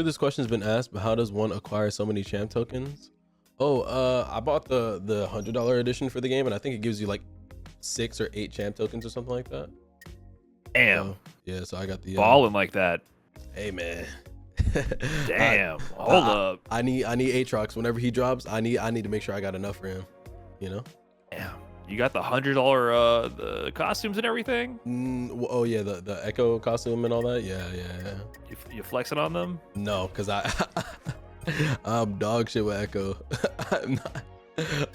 sure this question's been asked, but how does one acquire so many champ tokens? Oh, I bought the $100 edition for the game, and I think it gives you like 6 or 8 champ tokens or something like that. Damn. Yeah, so I got the balling like that. Hey man. Damn. Hold up. I need Aatrox. Whenever he drops, I need to make sure I got enough for him. You know? Damn. You got the $100 the costumes and everything? Oh yeah, the Echo costume and all that. Yeah. You flexing on them? No, because I'm dog shit with Echo.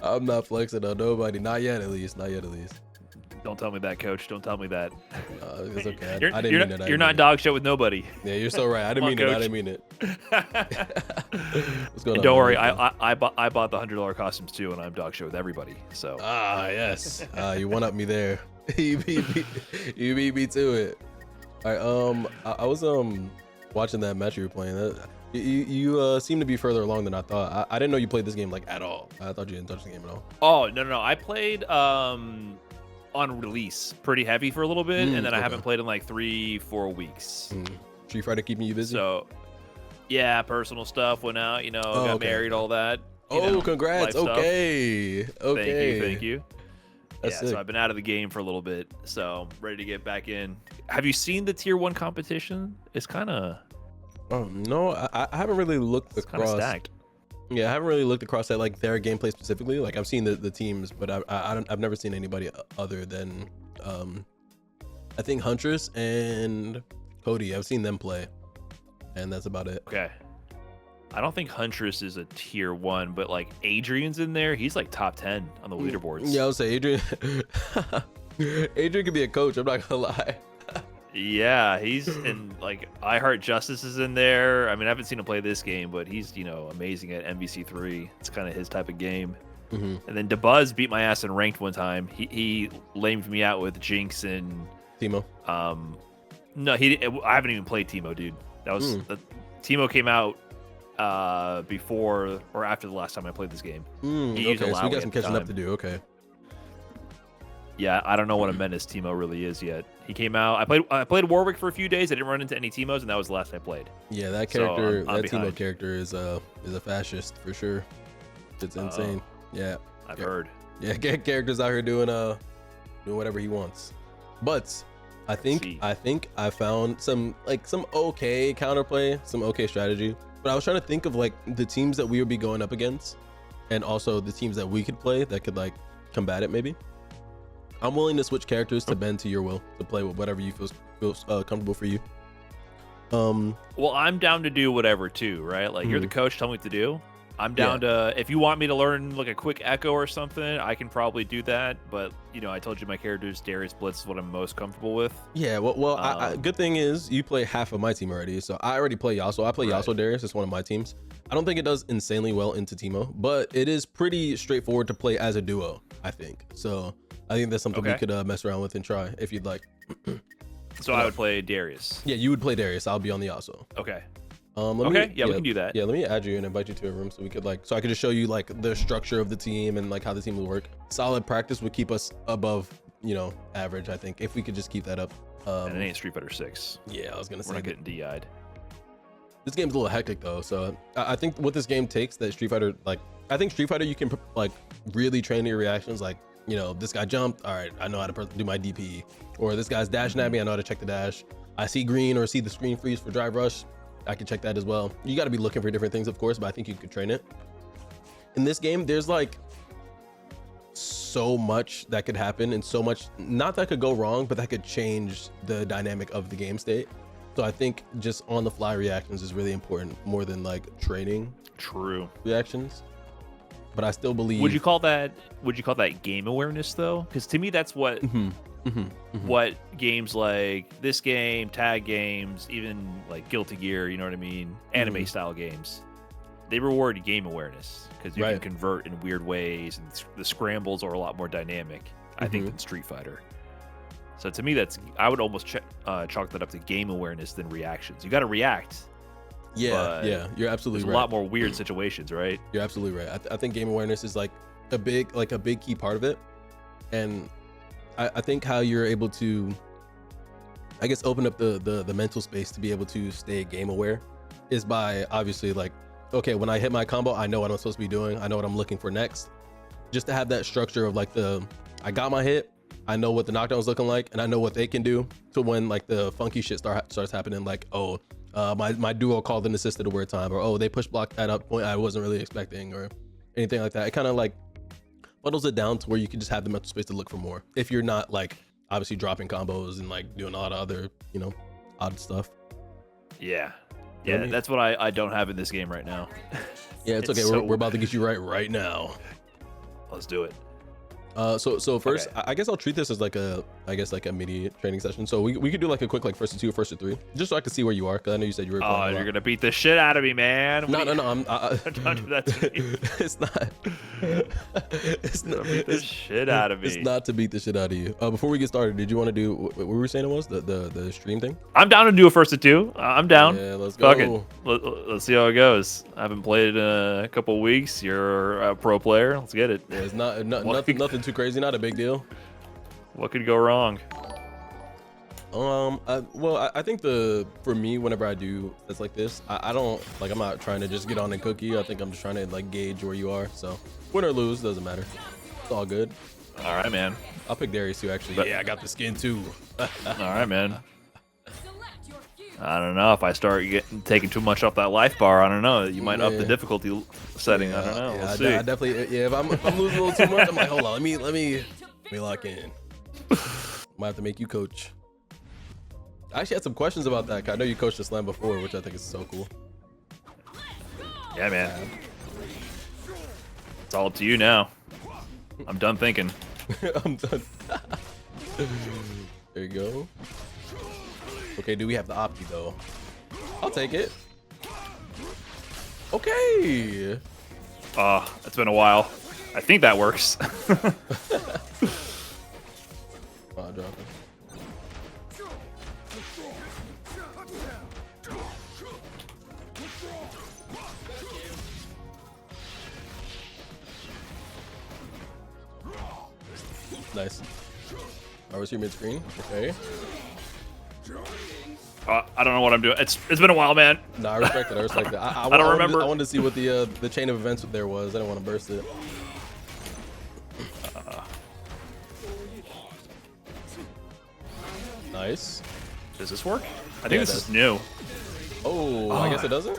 I'm not flexing on nobody. Not yet, at least. Don't tell me that, coach. Don't tell me that. It's okay. You're, I didn't mean it. You're not dog shit with nobody. Yeah, you're so right. I didn't mean it. What's going on? Don't worry. I bought the $100 costumes too, and I'm dog shit with everybody. So. Yes. You one up me there. you beat me to it. All right. I was watching that match you were playing. You seem to be further along than I thought. I didn't know you played this game like at all. I thought you didn't touch the game at all. Oh no. I played on release pretty heavy for a little bit, and then I haven't played in like 3-4 weeks. Street Fighter keeping you busy? So yeah, personal stuff went out, got married, all that. Congrats. Okay. Thank you. That's sick. So I've been out of the game for a little bit, so ready to get back in. Have you seen the tier 1 competition? It's kind of no, I haven't really looked across. Stacked. Yeah, I haven't really looked across at like their gameplay specifically. Like I've seen the teams, but I've never seen anybody other than I think Huntress and Cody. I've seen them play, and that's about it. Okay. I don't think Huntress is a tier 1, but like Adrian's in there. He's like top 10 on the leaderboards. Yeah, I would say Adrian. Adrian could be a coach. I'm not gonna lie. Yeah, he's in like I Heart Justice is in there. I mean, I haven't seen him play this game, but he's amazing at MVC3. It's kind of his type of game. And then DeBuzz beat my ass in ranked one time. He lamed me out with Jinx and Timo. No, I haven't even played Timo, dude. That was Timo came out before or after the last time I played this game. Okay, so we got some catching up to do. Okay. Yeah, I don't know what a menace Timo really is yet. He came out. I played Warwick for a few days. I didn't run into any Timos, and that was the last I played. Yeah, that character, that Timo character is a fascist for sure. It's insane. Yeah, I've heard. Yeah, characters out here doing whatever he wants. But I think I found some okay counterplay, some okay strategy. But I was trying to think of like the teams that we would be going up against, and also the teams that we could play that could like combat it maybe. I'm willing to switch characters to bend to your will to play with whatever you feel comfortable for you. Well, I'm down to do whatever too, right? Like you're the coach, tell me what to do. I'm down to, if you want me to learn like a quick echo or something, I can probably do that. But I told you my character's Darius Blitz is what I'm most comfortable with. Yeah, well, good thing is you play half of my team already. So I already play Yasuo. I play Yasuo Darius. It's one of my teams. I don't think it does insanely well into Timo, but it is pretty straightforward to play as a duo, I think. So I think that's something we could mess around with and try if you'd like. So I would play Darius. Yeah, you would play Darius. I'll be on the Yasuo. Okay. We can do that. Yeah, let me add you and invite you to a room so we could so I could just show you like the structure of the team and like how the team will work. Solid practice would keep us above, average, I think, if we could just keep that up. And it ain't Street Fighter 6. Yeah, I was gonna say we're not getting DI'd. This game's a little hectic though, so I think what this game takes that Street Fighter, I think Street Fighter you can like really train your reactions, like this guy jumped, all right, I know how to do my DP, or this guy's dashing at me, I know how to check the dash. I see green or see the screen freeze for drive rush, I can check that as well. You got to be looking for different things, of course, but I think you could train it. In this game, there's like so much that could happen and so much, not that could go wrong, but that could change the dynamic of the game state. So I think just on the fly reactions is really important more than like training reactions. But I still believe. Would you call that game awareness though? Because to me, that's what what games like this game, tag games, even like Guilty Gear, you know what I mean? Anime style games, they reward game awareness because you can convert in weird ways, and the scrambles are a lot more dynamic, I think, than Street Fighter. So to me, I would almost chalk that up to game awareness than reactions. You got to react. Yeah, you're absolutely right. There's a lot more weird situations, right? You're absolutely right. I think game awareness is like a big key part of it, and I think how you're able to, I guess, open up the mental space to be able to stay game aware is by obviously like, okay, when I hit my combo, I know what I'm supposed to be doing. I know what I'm looking for next. Just to have that structure of like I got my hit, I know what the knockdown is looking like, and I know what they can do. So when like the funky shit starts happening, like, oh, my duo called and assisted a weird time, or oh, they push blocked at a point I wasn't really expecting, or anything like that. It kind of like fuddles it down to where you can just have the mental space to look for more. If you're not like obviously dropping combos and like doing a lot of other, you know, odd stuff. Yeah. Yeah, that's what I don't have in this game right now. Yeah, it's okay. We're about to get you right now. Let's do it. So first, Okay. I guess I'll treat this as like a mini training session. So we could do like a quick like first to two, first to three, just so I can see where you are. Cause I know you said you were. Oh, you're gonna beat the shit out of me, man. No. Don't do that to me. It's not. It's not. Beat the shit out of me. It's not to beat the shit out of you. Before we get started, did you want to do what were we saying it was the stream thing? I'm down to do a first to two. I'm down. Yeah, let's go. Fuck it. Let's see how it goes. I haven't played in a couple weeks. You're a pro player. Let's get it. Yeah, it's nothing too crazy. Not a big deal. What could go wrong? Well, I think for me, whenever I do sets like this, I don't like, I'm not trying to just get on and cook you. I think I'm just trying to like gauge where you are. So win or lose, doesn't matter. It's all good. All right, man. I'll pick Darius too, actually. Yeah, I got the skin too. All right, man. I don't know if I start taking too much off that life bar. I don't know. You might up the difficulty setting. I don't know. Yeah, We'll see. I definitely. Yeah, if I'm losing a little too much, I'm like, hold on, let me lock in. Might have to make you coach. I actually had some questions about that. 'Cause I know you coached the slam before, which I think is so cool. Yeah, man. It's all up to you now. I'm done thinking. I'm done. There you go. Okay, do we have the opti though? I'll take it. Okay. It's been a while. I think that works. Oh, drop it. Nice. I was here mid screen. Okay. I don't know what I'm doing. It's been a while, man. No, I respect it. I respect it. I don't remember. I wanted to see what the chain of events there was. I didn't want to burst it. Nice. Does this work? I think this is new. Oh, I guess it doesn't.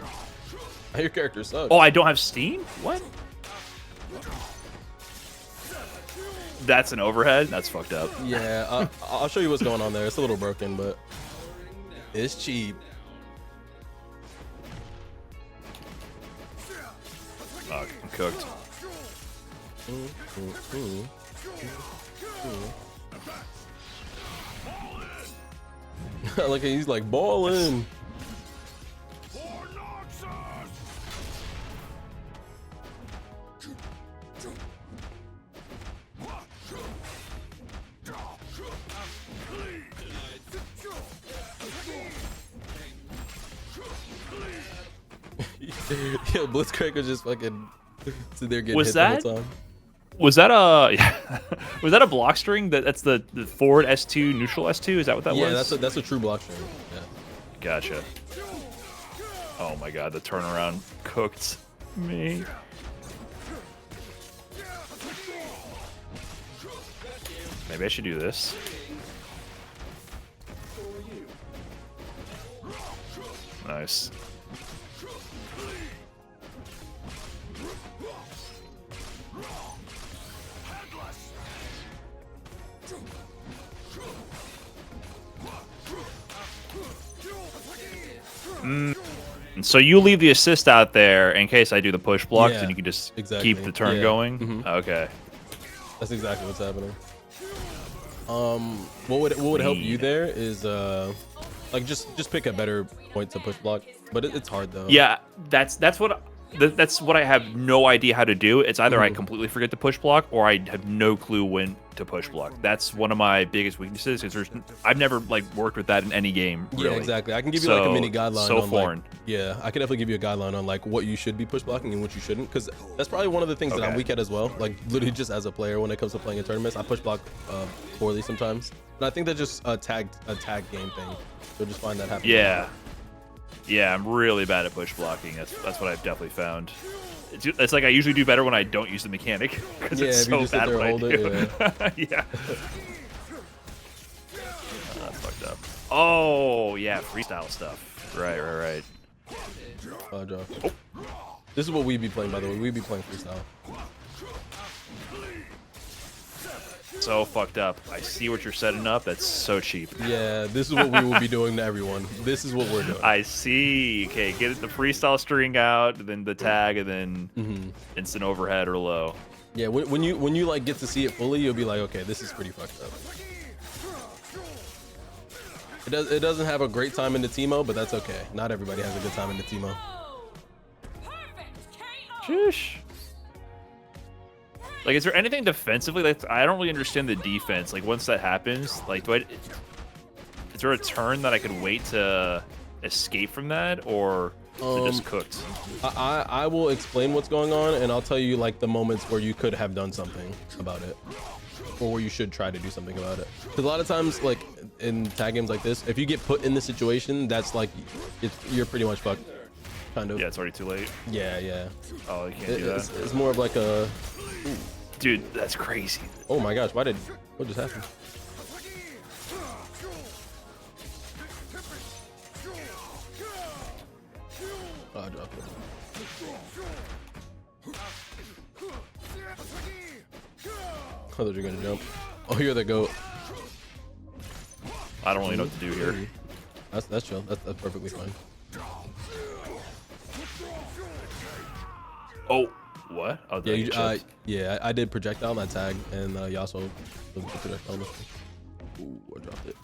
Your character sucks. Oh, I don't have Steam? What? That's an overhead? That's fucked up. Yeah, I'll show you what's going on there. It's a little broken, but it's cheap. Oh, I'm cooked. Look, he's like balling. Yeah, Blitzcrank was just fucking sitting there getting hit the whole time. Was that a was that a block string? That's the forward S2, neutral S2? Is that what that was? Yeah, that's a true block string. Yeah. Gotcha. Oh my god, the turnaround cooked me. Maybe I should do this. Nice. So you leave the assist out there in case I do the push blocks, and you can just keep the turn going. Okay, that's exactly what's happening. What would help you there is like just pick a better point to push block, but it's hard though. Yeah, that's what I have no idea how to do. It's either I completely forget to push block, or I have no clue when to push block. That's one of my biggest weaknesses, because I've never like worked with that in any game. Really. Yeah, exactly. I can give you like a mini guideline. So on, foreign. Like, yeah, I can definitely give you a guideline on like what you should be push blocking and what you shouldn't, because that's probably one of the things that I'm weak at as well. Like literally just as a player, when it comes to playing in tournaments, I push block poorly sometimes. And I think that's just a tag game thing. So just find that happens. Yeah. Yeah, I'm really bad at push blocking. That's what I've definitely found. It's like I usually do better when I don't use the mechanic because it's so bad when I do. Yeah. That's fucked up. Oh yeah, freestyle stuff. Right. Joe. Oh. This is what we be playing, by the way. We be playing freestyle. So fucked up. I see what you're setting up. That's so cheap. Yeah, this is what we will be doing to everyone. This is what we're doing. I see. Okay, get the freestyle string out, then the tag, and then instant overhead or low. Yeah, when you like get to see it fully, you'll be like, okay, this is pretty fucked up. It doesn't have a great time in the Teemo, but that's okay. Not everybody has a good time in the Teemo. Sheesh. Like, is there anything defensively? Like, I don't really understand the defense. Like, once that happens, like, is there a turn that I could wait to escape from that, or is it just cooked? I will explain what's going on, and I'll tell you like the moments where you could have done something about it, or where you should try to do something about it. Because a lot of times, like in tag games like this, if you get put in the situation, that's like you're pretty much fucked. Kind of. Yeah, it's already too late. Yeah. Oh, you can't do that. It's more of like a. Dude, that's crazy. Oh my gosh, what just happened? Oh, I dropped it. I thought you were gonna jump. Oh, you're the GOAT. I don't really know what to do here. That's chill. That's perfectly fine. Oh, what? Oh, yeah, I did projectile on that tag, and Yasuo was the projectile on this one. Ooh, I dropped it.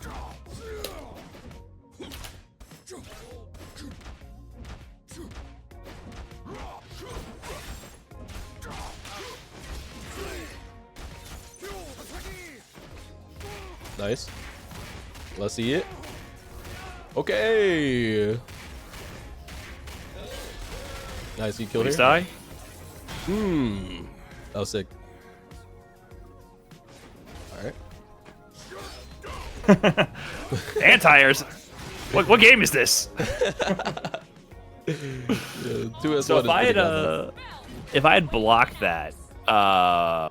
Nice. Let's see it. Okay. Nice, you killed her. Die? That was sick. All right. Anti-airs. What game is this? Yeah, so if I had blocked that,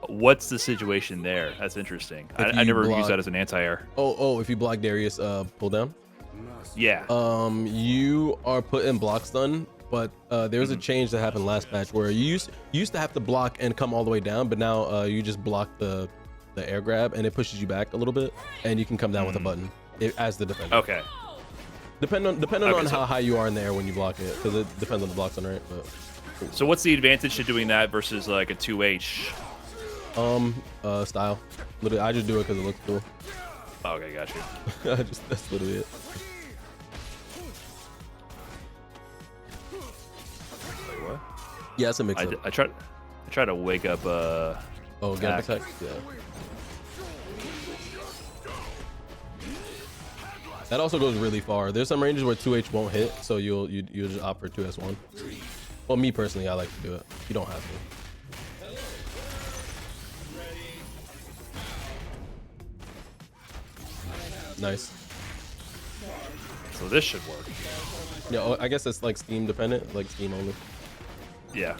what's the situation there? That's interesting. I never used that as an anti-air. Oh, if you block Darius, pull down. Yeah. You are put in block stun, but there was a change that happened last patch where you used to have to block and come all the way down, but now you just block the air grab and it pushes you back a little bit, and you can come down with a button as the defender. Okay. Depending on how high you are in the air when you block it, because it depends on the block stun, right? But, so what's the advantage to doing that versus like a 2H? Style. Literally, I just do it because it looks cool. Oh, okay, got you. That's literally it. What? Yeah, it's a mix up. I try to wake up Get attack. Yeah. That also goes really far. There's some ranges where 2H won't hit, so you'll just opt for 2S1. Well, me personally, I like to do it. You don't have to. Nice. So this should work. Yeah, I guess it's like Steam dependent, like Steam only. Yeah.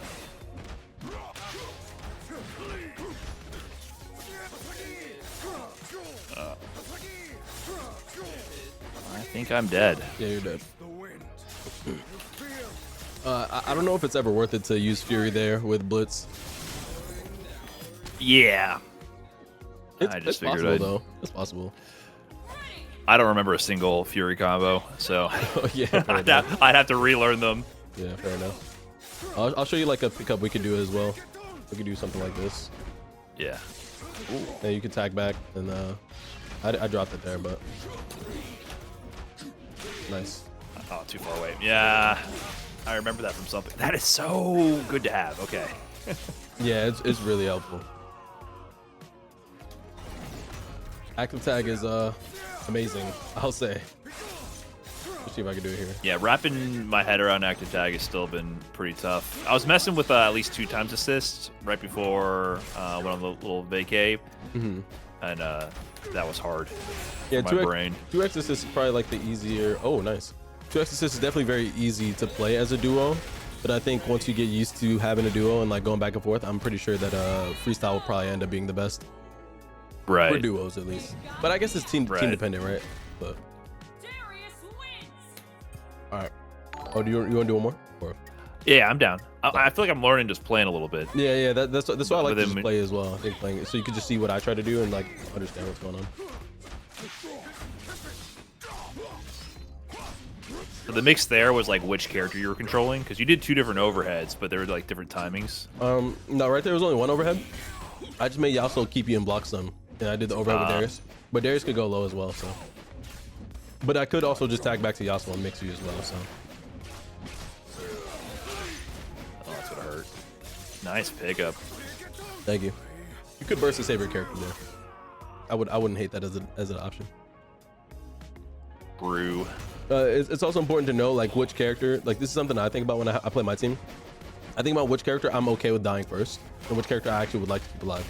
I think I'm dead. Yeah, you're dead. I don't know if it's ever worth it to use Fury there with Blitz. Yeah. It's possible though. It's possible. I don't remember a single Fury combo, so yeah, I'd have to relearn them. Yeah, fair enough. I'll show you like a pickup we could do as well. We could do something like this. Yeah. Ooh. Yeah, you could tag back, and I dropped it there, but nice. Oh, too far away. Yeah, I remember that from something. That is so good to have. Okay. Yeah, it's really helpful. Active tag is amazing, I'll say. Let's see if I can do it here. Yeah, wrapping my head around active tag has still been pretty tough. I was messing with at least 2 times assist right before went on the little vacay, and that was hard. Yeah, for my brain. 2x assist is probably like the easier. Oh, nice. 2 Exorcists is definitely very easy to play as a duo, but I think once you get used to having a duo and like going back and forth, I'm pretty sure that freestyle will probably end up being the best. Right. For duos at least. But I guess it's team dependent, right? But all right. Oh, do you want to do one more? Or? Yeah, I'm down. I feel like I'm learning just playing a little bit. Yeah. That's why I like to just play as well. I think playing so you can just see what I try to do and like understand what's going on. So the mix there was like which character you were controlling, because you did 2 different overheads, but they were like different timings. No, right there was only one overhead. I just made Yasuo keep you in block stun, and I did the overhead with Darius. But Darius could go low as well, so. But I could also just tag back to Yasuo and mix you as well, so. Oh, that's what hurt. Nice pickup. Thank you. You could burst a saber character there. I wouldn't hate that as an option. Brew. It's also important to know like which character, like this is something I think about when I play my team. I think about which character I'm okay with dying first and which character I actually would like to keep alive.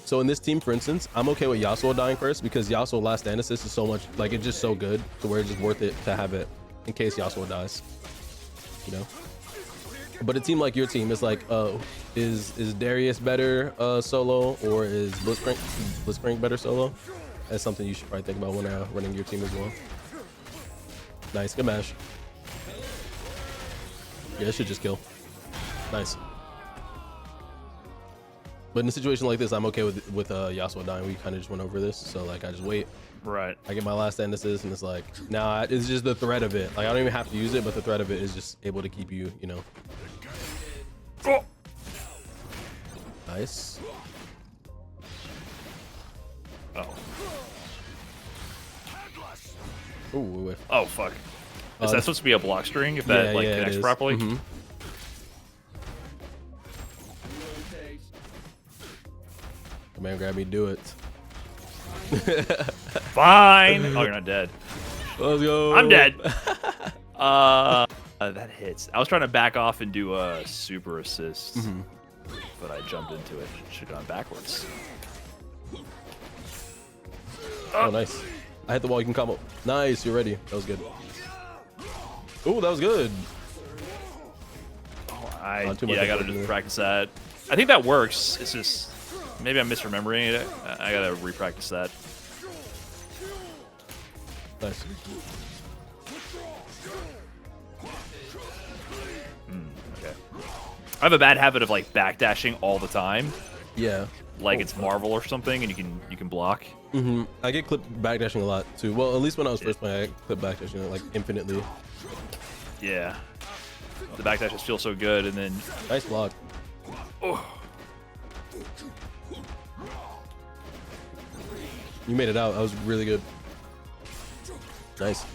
So in this team, for instance, I'm okay with Yasuo dying first because Yasuo last stand assist is so much, like it's just so good to where it's just worth it to have it in case Yasuo dies, you know? But a team like your team is like, is Darius better solo or is Blitzcrank better solo? That's something you should probably think about when running your team as well. Nice, good mash. Yeah, it should just kill. Nice. But in a situation like this, I'm okay with Yasuo dying. We kind of just went over this, so like I just wait. Right. I get my last stand assist, and it's like now it's just the threat of it. Like I don't even have to use it, but the threat of it is just able to keep you, you know. Oh. Nice. Oh. Ooh, wait. Oh fuck. Is that supposed to be a block string if that connects properly? Mm-hmm. Come on, grab me, do it. Fine. Oh, you're not dead. Let's go. I'm dead. That hits. I was trying to back off and do a super assist, but I jumped into it. Should have gone backwards. Oh, nice. I hit the wall. You can combo. Nice. You're ready. That was good. Ooh, that was good. Oh, I gotta just practice that. I think that works. It's just maybe I'm misremembering it. I gotta repractice that. Nice. Okay. I have a bad habit of like backdashing all the time. Yeah. Like it's Marvel or something, and you can block. I get clipped backdashing a lot too. Well, at least when I was first playing, I get clipped backdashing like infinitely. Yeah. The backdashes feel so good, and then nice block. Oh. You made it out. That was really good. Nice.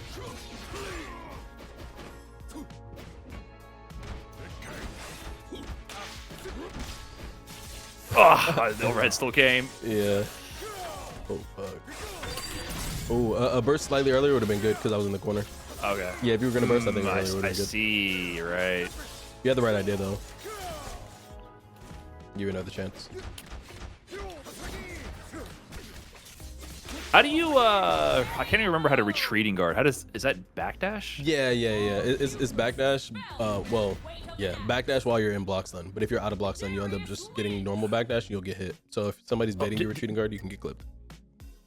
Oh, the overhead still came. Yeah. Oh, fuck. Oh, a burst slightly earlier would have been good because I was in the corner. Okay. Yeah, if you were going to burst, I think earlier would have been good. I see, right. You had the right idea, though. Give you another chance. How do you, I can't even remember how to retreating guard. Is that backdash? Yeah. It's backdash. Well, yeah, backdash while you're in block stun. But if you're out of block stun, you end up just getting normal backdash and you'll get hit. So if somebody's baiting your retreating guard, you can get clipped.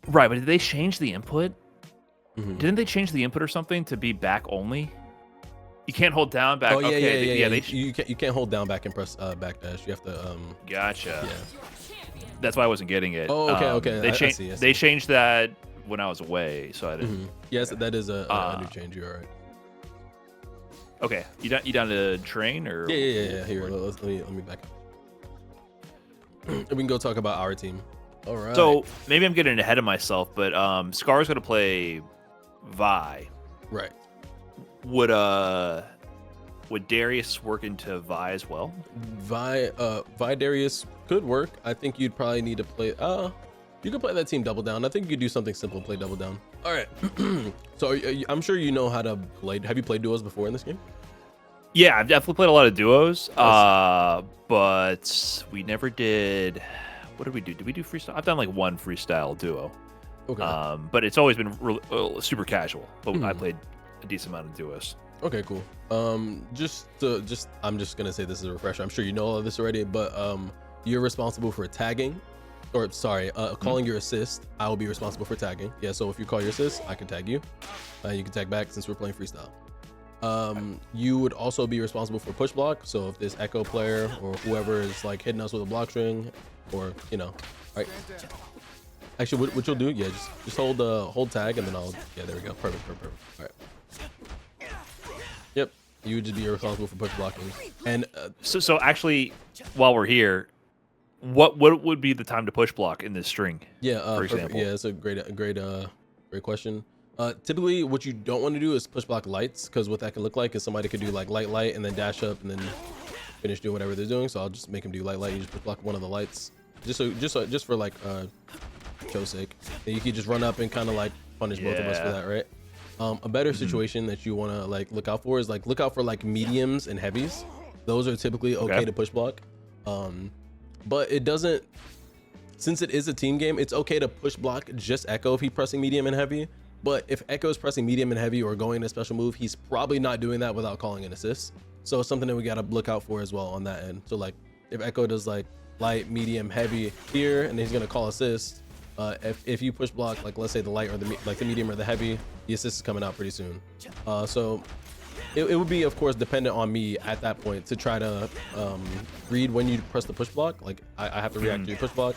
Right, but did they change the input? Didn't they change the input or something to be back only? You can't hold down back. Oh yeah, okay, yeah. You can't hold down back and press backdash. You have to. Gotcha. Yeah. That's why I wasn't getting it. Oh, okay. They I see. They changed that when I was away, so I didn't. Yes, that is a new change. You're all right. Okay, you down to train or? Yeah. Here, let me back up. We can go talk about our team. All right. So maybe I'm getting ahead of myself, but Scar's gonna play Vi. Right. Would Darius work into Vi as well? Vi Darius could work. I think you'd probably need to play. You could play that team double down. I think you could do something simple, play double down. All right. So I'm sure you know how to play. Have you played duos before in this game? Yeah, I've definitely played a lot of duos. But we never did. What did we do? Did we do freestyle? I've done like one freestyle duo. Okay. But it's always been super casual. But I played a decent amount of duos. Okay, cool. I'm just gonna say this is a refresher. I'm sure you know all of this already, but you're responsible for tagging, or sorry, calling your assist. I will be responsible for tagging. Yeah, so if you call your assist, I can tag you. You can tag back since we're playing freestyle. You would also be responsible for push block. So if this Echo player or whoever is like hitting us with a block string, or right. Actually, what you'll do, yeah, just hold tag, and then yeah, there we go, perfect. All right. Yep, you would just be responsible for push blocking. And so actually, while we're here, what would be the time to push block in this string? Yeah, for example. Yeah, it's a great question. Typically, what you don't want to do is push block lights, because what that can look like is somebody could do like light, and then dash up, and then finish doing whatever they're doing. So I'll just make them do light. You just push block one of the lights, just for like show's sake. And you can just run up and kind of like punish both of us for that, right? A better situation that you want to like look out for is like look out for like mediums and heavies. Those are typically okay to push block. But it doesn't, since it is a team game, it's okay to push block just Echo if he's pressing medium and heavy. But if Echo is pressing medium and heavy or going in a special move, he's probably not doing that without calling an assist. So it's something that we got to look out for as well on that end. So like if Echo does like light, medium, heavy here, and he's going to call assist, if you push block, like let's say the light or the medium or the heavy, the assist is coming out pretty soon. So it would be, of course, dependent on me at that point to try to read when you press the push block. Like I have to react to your push block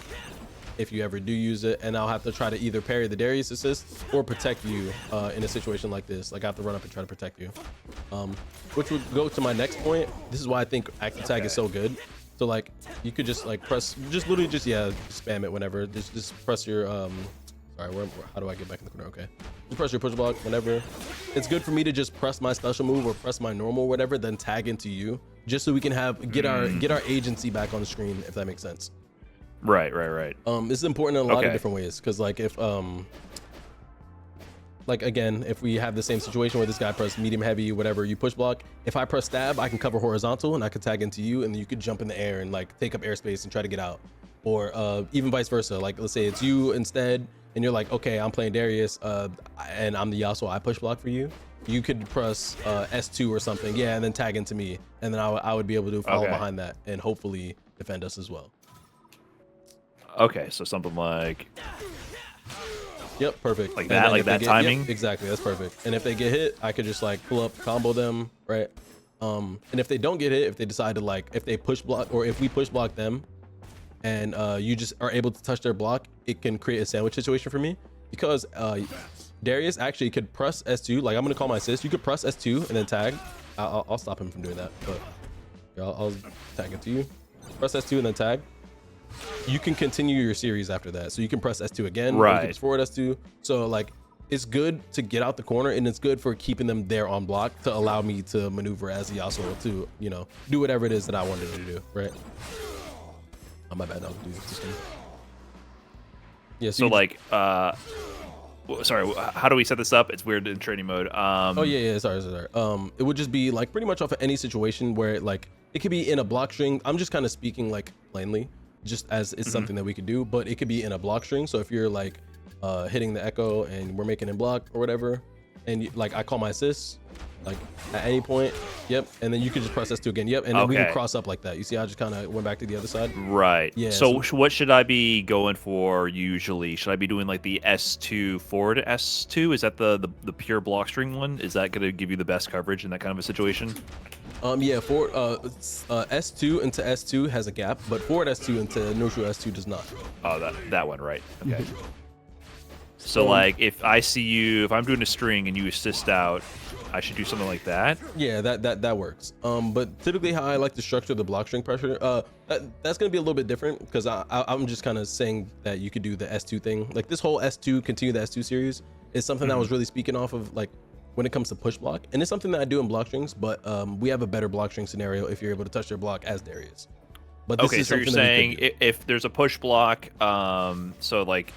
if you ever do use it, and I'll have to try to either parry the Darius assist or protect you in a situation like this. Like I have to run up and try to protect you, which would go to my next point. This is why I think active tag is so good. So like you could just like press, just literally just spam it whenever. Just press your sorry, how do I get back in the corner? Okay, just press your push block whenever. It's good for me to just press my special move or press my normal whatever, then tag into you, just so we can get our agency back on the screen, if that makes sense. Right. This is important in a lot of different ways, because like if like again, if we have the same situation where this guy press medium, heavy, whatever, you push block, if I press stab, I can cover horizontal and I can tag into you, and then you could jump in the air and like take up airspace and try to get out. Or even vice versa. Like let's say it's you instead, and you're like, okay, I'm playing Darius, and I'm the Yasuo, I push block for you. You could press S2 or something, yeah, and then tag into me, and then I would be able to follow behind that and hopefully defend us as well. Okay, so something like, yep, perfect. Like that, like that timing. Yep, exactly, that's perfect. And if they get hit, I could just like pull up, combo them, right? And if they don't get hit, if they decide to like, if they push block, or if we push block them, and you just are able to touch their block, it can create a sandwich situation for me, because Darius actually could press S2. Like I'm gonna call my assist. You could press S2 and then tag. I'll stop him from doing that, but yeah, I'll tag it to you. Press S2 and then tag. You can continue your series after that, so you can press S2 again, right? You can just forward S2. So like it's good to get out the corner, and it's good for keeping them there on block to allow me to maneuver as the Yasuo to do whatever it is that I wanted to do, right? Oh, my bad, I'll do this thing. Yeah, so like sorry, how do we set this up? It's weird in training mode. Oh yeah, sorry. It would just be like pretty much off of any situation where like it could be in a block string. I'm just kind of speaking like plainly, just as it's something that we could do, but it could be in a block string. So if you're like hitting the Echo and we're making him block or whatever, and like I call my assist, like at any point, yep, and then you could just press S2 again, yep, and then we can cross up like that. You see, I just kind of went back to the other side. Right. Yeah. So what should I be going for usually? Should I be doing like the S2 forward S2? Is that the pure block string one? Is that going to give you the best coverage in that kind of a situation? Yeah, forward S2 into S2 has a gap, but forward S2 into neutral S2 does not. Oh, that one, right? Okay. So like if I see you, if I'm doing a string and you assist out, I should do something like that. Yeah, that works. But typically how I like to structure the block string pressure, that's gonna be a little bit different, because I'm just kind of saying that you could do the S2 thing. Like this whole S2, continue the S2 series is something that I was really speaking off of, like when it comes to push block, and it's something that I do in block strings, but we have a better block string scenario if you're able to touch their block as Darius. But this is so you're saying if there's a push block, so like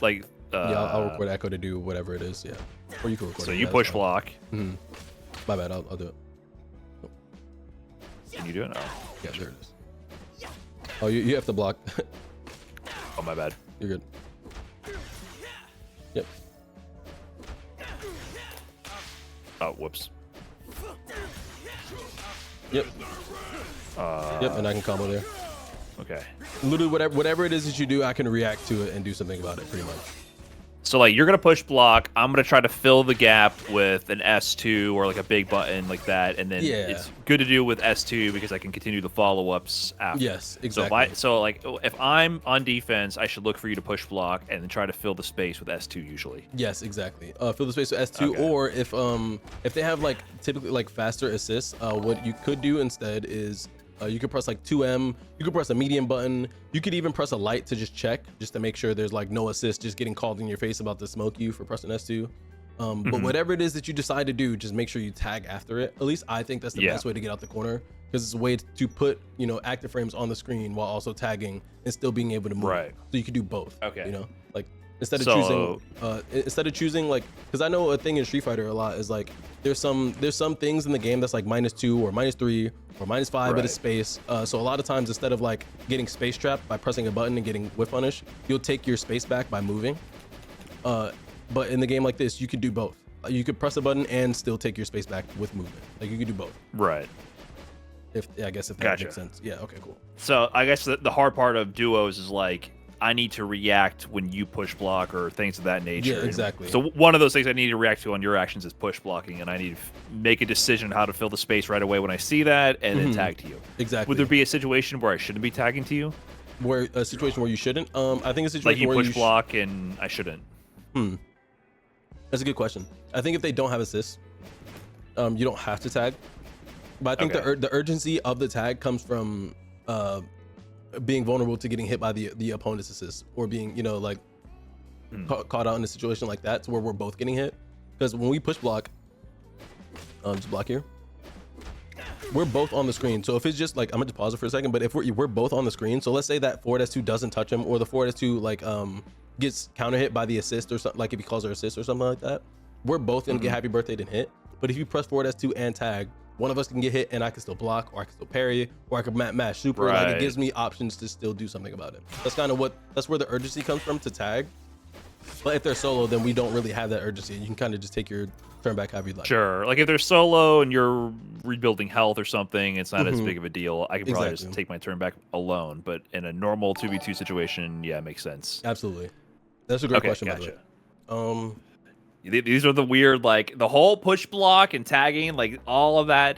yeah, I'll record Echo to do whatever it is, yeah. Or you can record. So you push block. My bad, I'll do it. Can you do it? No. Yeah, there it is. Oh, you have to block. Oh, my bad. You're good. Yep. Oh, whoops. Yep. Yep, and I can combo there. Okay. Literally, whatever it is that you do, I can react to it and do something about it, pretty much. So like you're gonna push block. I'm gonna try to fill the gap with an S2 or like a big button like that, and then it's good to do with S2 because I can continue the follow-ups after. Yes, exactly. So if I'm on defense, I should look for you to push block and then try to fill the space with S2 usually. Yes, exactly. Fill the space with S2, or if they have like typically like faster assists, what you could do instead is you could press like 2M, you could press a medium button, you could even press a light to just check, just to make sure there's like no assist just getting called in your face about to smoke you for pressing S2. But whatever it is that you decide to do, just make sure you tag after it. At least I think that's the best way to get out the corner, because it's a way to put, you know, active frames on the screen while also tagging and still being able to move. Right. So you can do both. Okay. You know, like instead of choosing like, because I know a thing in Street Fighter a lot is like there's some things in the game that's like -2 or -3 or -5 bit of space. So a lot of times instead of like getting space trapped by pressing a button and getting whiff punish, you'll take your space back by moving. But in the game like this, you could do both. You could press a button and still take your space back with movement. Like you could do both. Right. I guess if that makes sense. Yeah. Okay. Cool. So I guess the hard part of duos is like I need to react when you push block or things of that nature. Yeah. Exactly. So one of those things I need to react to on your actions is push blocking, and I need to make a decision how to fill the space right away when I see that, and then tag to you. Exactly. Would there be a situation where I shouldn't be tagging to you? Where a situation where you shouldn't? I think a situation like you where push block and I shouldn't. That's a good question. I think if they don't have assists, you don't have to tag. But I think the urgency of the tag comes from being vulnerable to getting hit by the opponent's assist, or being, you know, like caught out in a situation like that, to where we're both getting hit. Because when we push block, just block here, we're both on the screen. So if it's just like, I'm gonna just pause it for a second, but if we're both on the screen, so let's say that forward S2 doesn't touch him, or the forward S2 like gets counter hit by the assist or something, like if he calls her assist or something like that, we're both gonna get happy birthday and hit. But if you press forward S2 and tag, one of us can get hit and I can still block, or I can still parry, or I can mash super. Like it gives me options to still do something about it. That's kind of that's where the urgency comes from, to tag. But if they're solo, then we don't really have that urgency. You can kind of just take your turn back however you'd like. Sure. Like if they're solo and you're rebuilding health or something, it's not as big of a deal. I can probably just take my turn back alone. But in a normal 2v2 situation, yeah, it makes sense. Absolutely. That's a great question, by the way. These are the weird, like the whole push block and tagging, like all of that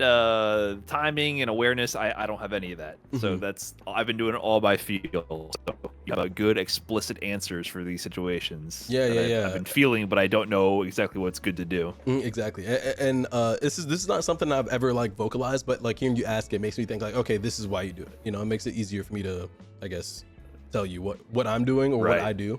timing and awareness. I don't have any of that. So I've been doing it all by feel. So you have good explicit answers for these situations. I've been feeling, but I don't know exactly what's good to do. Exactly. And this is not something I've ever like vocalized, but like hearing you ask it makes me think like, okay, this is why you do it. You know, it makes it easier for me to, I guess, tell you what I'm doing or what I do.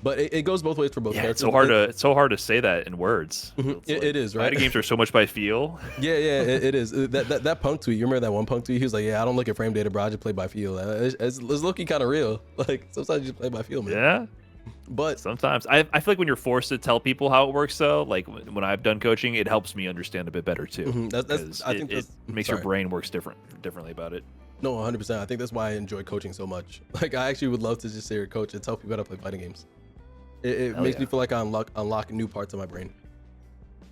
But it goes both ways for both characters. It's so hard to say that in words. It is, right? Fighting games are so much by feel. It is. That punk tweet, you remember that one punk tweet? He was like, "Yeah, I don't look at frame data, bro. I just play by feel." It's looking kind of real. Like sometimes you just play by feel, man. Yeah. But sometimes I feel like when you're forced to tell people how it works, though, like when I've done coaching, it helps me understand a bit better too. I think it makes your brain works differently about it. No, 100%. I think that's why I enjoy coaching so much. Like I actually would love to just sit here, coach, and tell people how to play fighting games. It makes me feel like I unlock new parts of my brain.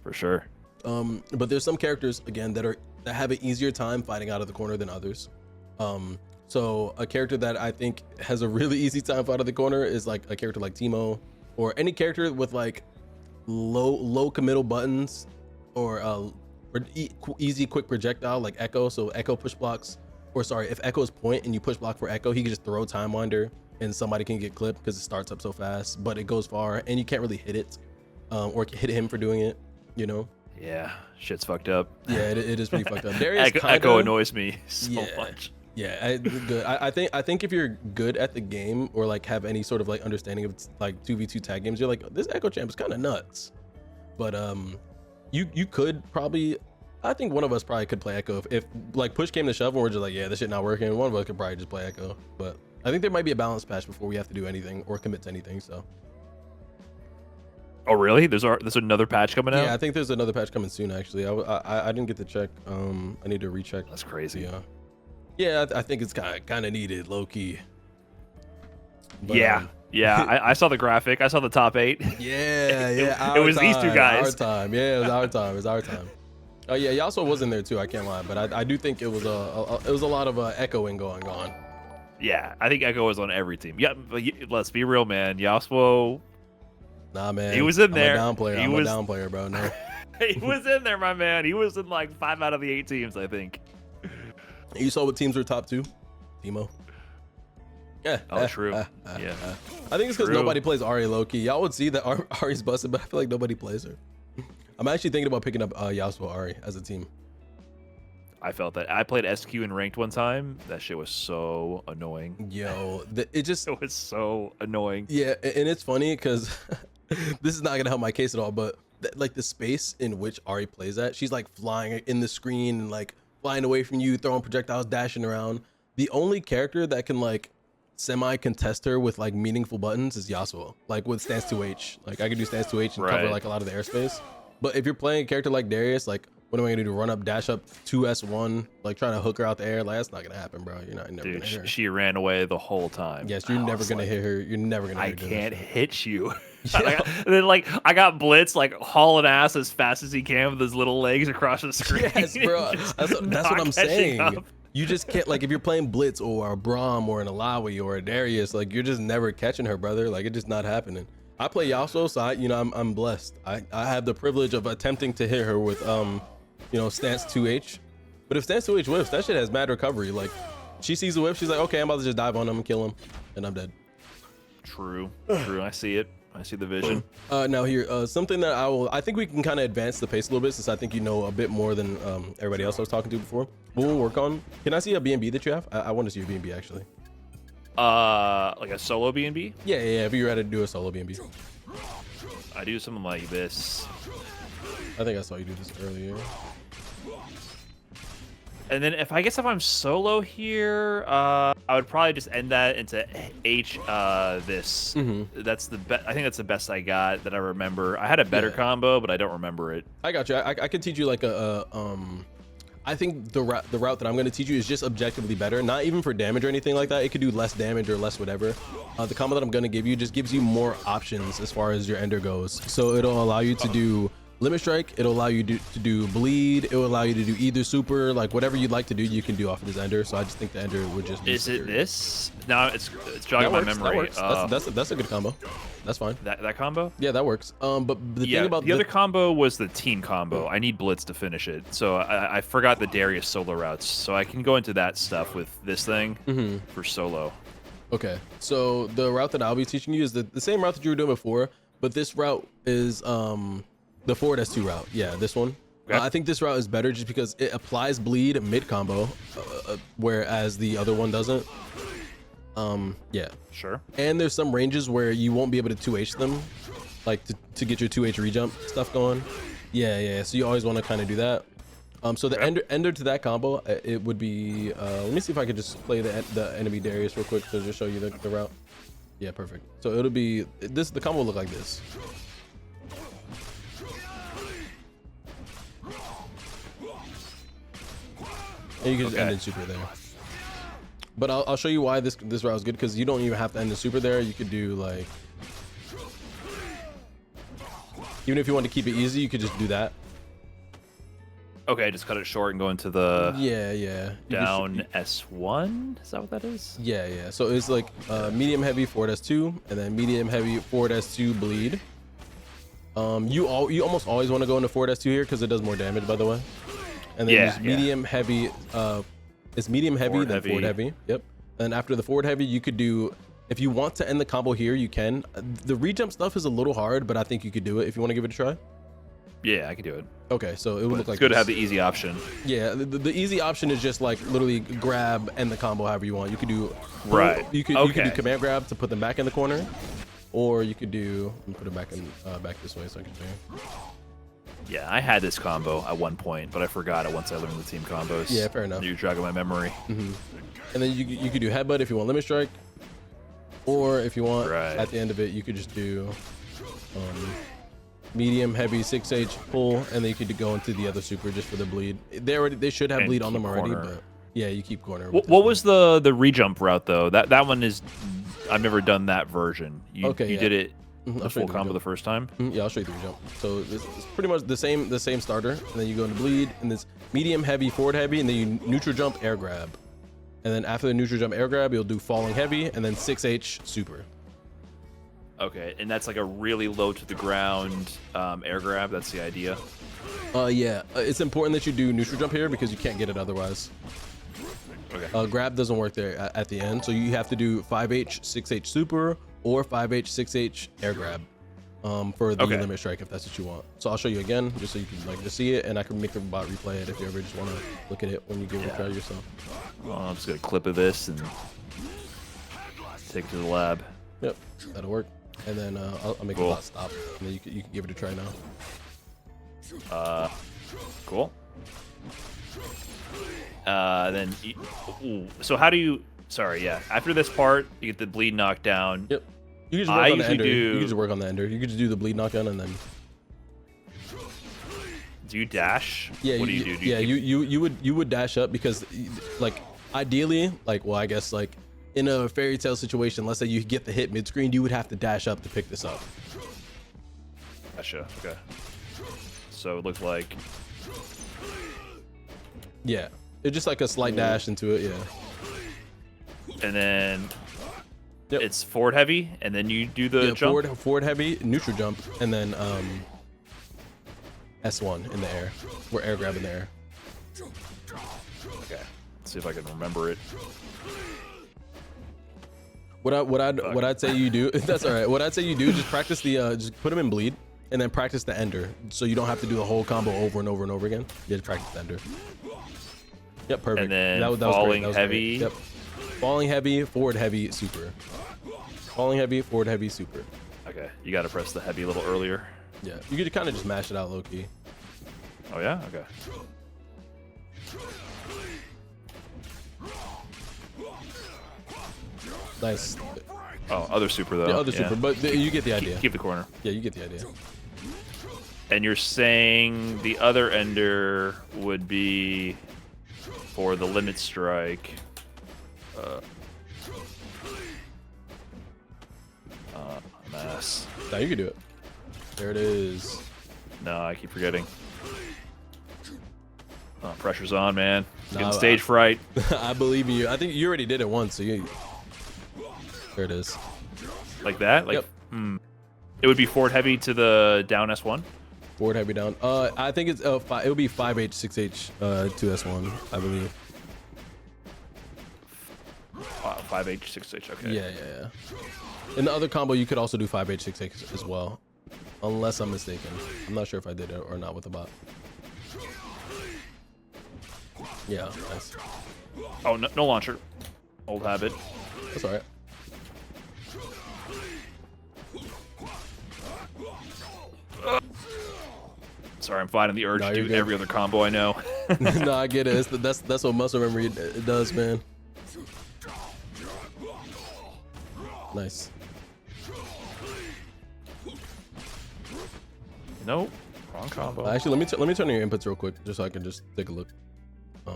For sure. But there's some characters again that have an easier time fighting out of the corner than others. So a character that I think has a really easy time fighting out of the corner is like a character like Teemo, or any character with like low committal buttons, or easy quick projectile like Echo. So Echo push blocks, or sorry, if Echo's point and you push block for Echo, he can just throw Time Winder and somebody can get clipped because it starts up so fast, but it goes far and you can't really hit it, or hit him for doing it, you know? Yeah, shit's fucked up. Yeah, it is pretty fucked up. Darius Echo annoys me so much. Yeah, good. I think if you're good at the game, or like have any sort of like understanding of like 2v2 tag games, you're like, this Echo champ is kind of nuts. But you could probably, I think one of us probably could play Echo if like push came to shove and we're just like, yeah, this shit not working. One of us could probably just play Echo. But I think there might be a balance patch before we have to do anything or commit to anything. So. Oh really? There's another patch coming out? Yeah, I think there's another patch coming soon. Actually, I didn't get to check. I need to recheck. That's crazy. Yeah, I think it's kind of needed, low key. But, yeah, Yeah, I saw the graphic. I saw the top 8. Yeah, It was these two guys. Our time. Yeah, it was our time. It was our time. Oh yeah, Yasuo was in there too. I can't lie, but I do think it was a lot of echoing going on. Yeah, I think Echo was on every team. Yeah, but let's be real, man. Yasuo. Nah, man. He was in there. I'm a down player. I'm a down player, bro. No. He was in there, my man. He was in like 5 out of the 8 teams, I think. You saw what teams were top 2? Timo. Yeah. Oh, true. Yeah. I think it's because nobody plays Ahri low-key. Y'all would see that Ahri's busted, but I feel like nobody plays her. I'm actually thinking about picking up Yasuo Ahri as a team. I felt that. I played SQ in ranked one time. That shit was so annoying. Yo, it was so annoying. Yeah, and it's funny because this is not going to help my case at all, but like the space in which Ahri plays at, she's like flying in the screen and like flying away from you, throwing projectiles, dashing around. The only character that can like semi-contest her with like meaningful buttons is Yasuo, like with stance 2H. Like I could do stance 2H and cover like a lot of the airspace. But if you're playing a character like Darius, like what am I gonna do? Run up, dash up, 2S1, like trying to hook her out the air? Like that's not gonna happen, bro. You're never gonna hit her. She ran away the whole time. Yes, you're never gonna hit her. You're never gonna. I can't hit you. And then like I got Blitz like hauling ass as fast as he can with his little legs across the screen. Yes, bro. That's what I'm saying. Up. You just can't, like if you're playing Blitz or a Braum or an Alawi or a Darius, like you're just never catching her, brother. Like it's just not happening. I play Yasuo, so I'm blessed. I have the privilege of attempting to hit her with stance 2H. But if stance 2H whiffs, that shit has mad recovery. Like she sees the whiff, she's like, okay, I'm about to just dive on him and kill him, and I'm dead. True. I see it. I see the vision. Now here, something that I think we can kind of advance the pace a little bit, since I think you know a bit more than everybody else I was talking to before. We'll work on. Can I see a BNB that you have? I want to see your BNB actually. Like a solo BNB? Yeah. If you were to do a solo BNB. I do something like this. I think I saw you do this earlier. And then if I'm solo here, I would probably just end that into H this. That's the best. I think that's the best I got that I remember. I had a better combo, but I don't remember it. I got you. I could teach you like I think the route that I'm going to teach you is just objectively better, not even for damage or anything like that. It could do less damage or less whatever. The combo that I'm going to give you just gives you more options as far as your ender goes. So it'll allow you to do Limit Strike, it'll allow you to do Bleed, it will allow you to do either super, like whatever you'd like to do, you can do off of this ender. So I just think the ender would just be Is it this? No, it's jogging my memory. That works. That's a good combo. That's fine. That combo? Yeah, that works. But the thing about the other combo was the team combo. I need Blitz to finish it. So I forgot the Darius solo routes. So I can go into that stuff with this thing for solo. Okay, so the route that I'll be teaching you is the same route that you were doing before, but this route is the forward S2 route. Yeah, this one. Okay. I think this route is better just because it applies bleed mid combo, whereas the other one doesn't. Yeah. Sure. And there's some ranges where you won't be able to 2H them, like to get your 2H rejump stuff going. Yeah. So you always want to kind of do that. So the ender to that combo, it would be. Let me see if I could just play the enemy Darius real quick to just show you the route. Yeah, perfect. So it'll be this. The combo will look like this. And you can just end in super there. But I'll show you why this route is good, because you don't even have to end in super there. You could do like, even if you want to keep it easy, you could just do that. Okay, just cut it short and go into the down S1. Is that what that is? Yeah. So it's like medium heavy forward S2, and then medium heavy forward S2 bleed. You almost always want to go into forward S2 here because it does more damage, by the way. And then just medium heavy. It's medium heavy, then forward heavy. Yep. And after the forward heavy, you could do, if you want to end the combo here, you can. The rejump stuff is a little hard, but I think you could do it if you want to give it a try. Yeah, I can do it. Okay, so it would look like it's good to have the easy option. Yeah, the easy option is just like literally grab and the combo however you want. You could do you could do command grab to put them back in the corner, or you could do, let me put it back in back this way so I can show you. Yeah, I had this combo at one point, but I forgot it once I learned the team combos. Yeah, fair enough. You're jogging my memory. And then you could do headbutt if you want limit strike, or if you want at the end of it you could just do medium heavy 6H pull, and then you could go into the other super just for the bleed. They should have bleed on them already, but yeah, you keep corner. What was the rejump route though? That one is I've never done that version. You did it the full combo the first time. Yeah, I'll show you the jump. So it's pretty much the same starter, and then you go into bleed, and this medium heavy, forward heavy, and then you neutral jump, air grab, and then after the neutral jump, air grab, you'll do falling heavy, and then 6H super. Okay, and that's like a really low to the ground air grab. That's the idea. Yeah, it's important that you do neutral jump here because you can't get it otherwise. Okay. Grab doesn't work there at the end, so you have to do 5H 6H super or 5H 6H air grab for the limit strike if that's what you want. So I'll show you again just so you can like just see it, and I can make the bot replay it if you ever just want to look at it when you give it a try yourself. Well, I'm just gonna clip of this and take it to the lab. Yep, that'll work. And then I'll make the bot stop, and then you can give it a try now. Cool. Then, so how do you? Sorry, yeah. After this part, you get the bleed knockdown. Yep. You can just work on the ender. You can just work on the ender. You can just do the bleed knockdown and then. Do you dash? Yeah. What do you do? You would dash up because, like, ideally, like, well, I guess like in a fairy tale situation, let's say you get the hit mid screen, you would have to dash up to pick this up. Gotcha. Okay. So it looked like. Yeah. It's just like a slight dash into it. Yeah. And then it's forward heavy, and then you do the jump. Forward heavy, neutral jump, and then S1 in the air. We're air grab in the air. Okay. Let's see if I can remember it. What I'd say you do. That's all right. What I'd say you do is just practice the just put them in bleed, and then practice the ender, so you don't have to do the whole combo over and over and over again. You just practice the ender. Yep, perfect. And then that was falling great. heavy. Yep. Falling heavy, forward heavy, super. Falling heavy, forward heavy, super. Okay, you got to press the heavy a little earlier. Yeah, you could kind of just mash it out low key. Oh yeah, okay. Nice. Oh, other super though. Yeah, other super, but you get the idea. Keep the corner. Yeah, you get the idea. And you're saying the other ender would be for the limit strike. Mess. No, you can do it. There it is. No, I keep forgetting. Oh, pressure's on, man. No, Getting stage fright. I believe in you. I think you already did it once, so you. There it is. Like that? Like, yep. It would be forward heavy to the down S1? Forward heavy down. I think it's it would be 5H 6H to S1, I believe. 5H 6H. Okay. Yeah. In the other combo, you could also do 5H 6H as well, unless I'm mistaken. I'm not sure if I did it or not with the bot. Yeah, nice. Oh, no launcher. Old habit. That's all right. Sorry, I'm fighting the urge to do every other combo I know. No, I get it. That's what muscle memory does, man. Nice. Nope, wrong combo. Actually, let me turn on your inputs real quick, just so I can just take a look.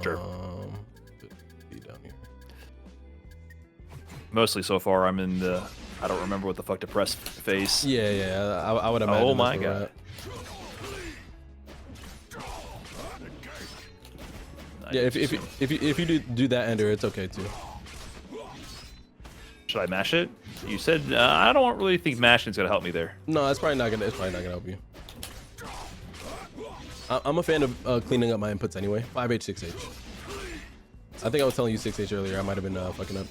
Sure. Down here. Mostly so far, I'm in the I don't remember what the fuck to press phase. Yeah. I would imagine. Oh my god. Nice. Yeah, if you do that ender, it's okay too. Should I mash it? You said I don't really think mashing's gonna help me there. No, it's probably not gonna help you. I'm a fan of cleaning up my inputs anyway. 5H 6H. I think I was telling you 6H earlier. I might have been fucking up.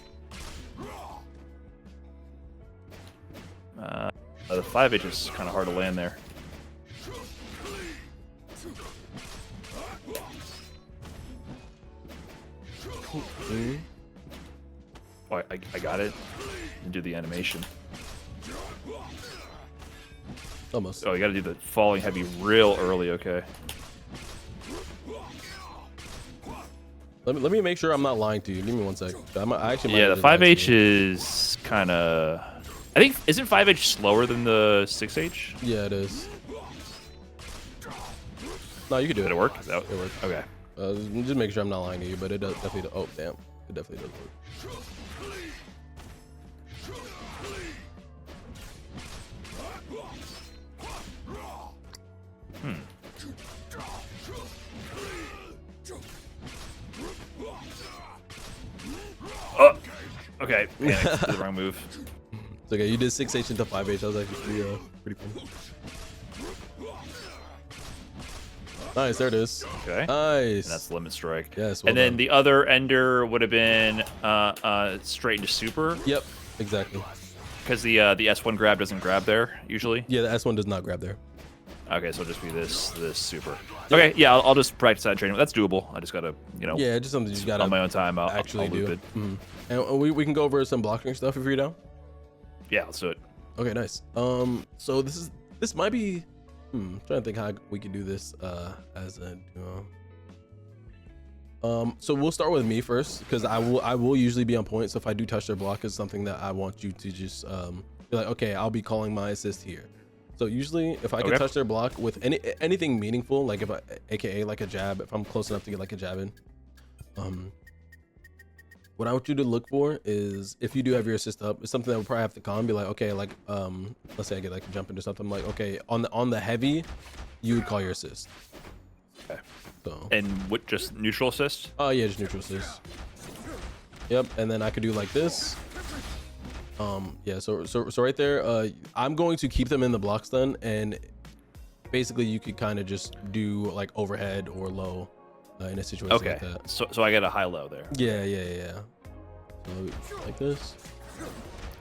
The 5H is kind of hard to land there. Oh, I got it. And do the animation. Almost. Oh, you gotta do the falling heavy real early, okay. Let me make sure I'm not lying to you. Give me 1 sec. I actually yeah, the 5H is kind of... I think, isn't 5H slower than the 6H? Yeah, it is. No, you can do it. Did it work? It worked. Okay. Just make sure I'm not lying to you, but it does definitely... Oh, damn. It definitely does work. Oh, okay. Panicked. Did the wrong move. It's okay. You did 6H into 5H. That was actually pretty cool. Nice, there it is. Okay. Nice. And that's limit strike. Yes. Well and then the other ender would have been straight into super. Yep. Exactly. Because the S1 grab doesn't grab there usually. Yeah, the S1 does not grab there. Okay, so it'll just be this super. Okay, yeah, I'll just practice that training. That's doable. I just gotta, Yeah, just something you gotta on my own time. I'll actually I'll loop do. it. And we can go over some blockstring stuff if you're down. Yeah, let's do it. Okay, nice. So this might be. Trying to think how we can do this as a duo. So we'll start with me first because I will usually be on point. So if I do touch their block, is something that I want you to just be like, okay, I'll be calling my assist here. So usually if I can touch their block with anything meaningful, like if AKA like a jab, if I'm close enough to get like a jab in, what I want you to look for is if you do have your assist up, it's something that we'll probably have to call and be like, okay, like let's say I get like a jump into something, I'm like, okay, on the heavy, you would call your assist. Okay. So. And what, just neutral assist? Oh yeah, just neutral assist. Yep, and then I could do like this. Yeah, so right there, I'm going to keep them in the block stun, and basically you could kind of just do like overhead or low in a situation like that. So I get a high low there. Yeah. So like this.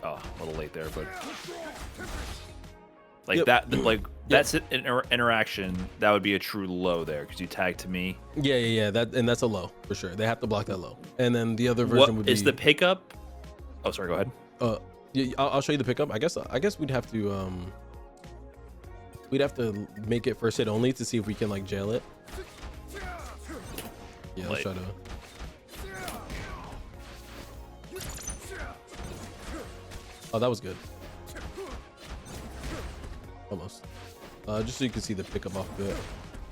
Oh, a little late there, but like that, like that's an interaction. That would be a true low there because you tag to me. Yeah. That's a low for sure. They have to block that low. And then the other version would be is the pickup. Oh, sorry. Go ahead. Yeah, I'll show you the pickup. I guess we'd have to make it first hit only to see if we can like jail it. Yeah, let's try to. Oh, that was good. Almost. Just so you can see the pickup off of it.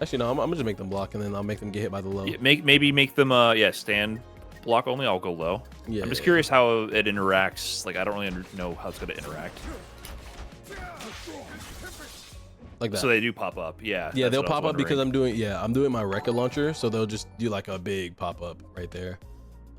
Actually, no, I'm gonna just make them block and then I'll make them get hit by the low. Yeah, maybe make them stand block only. I'll go low. Yeah. I'm just curious how it interacts. Like I don't really know how it's gonna interact. Like that. So they do pop up. Yeah. Yeah, they'll pop up because I'm doing my record launcher, so they'll just do like a big pop up right there.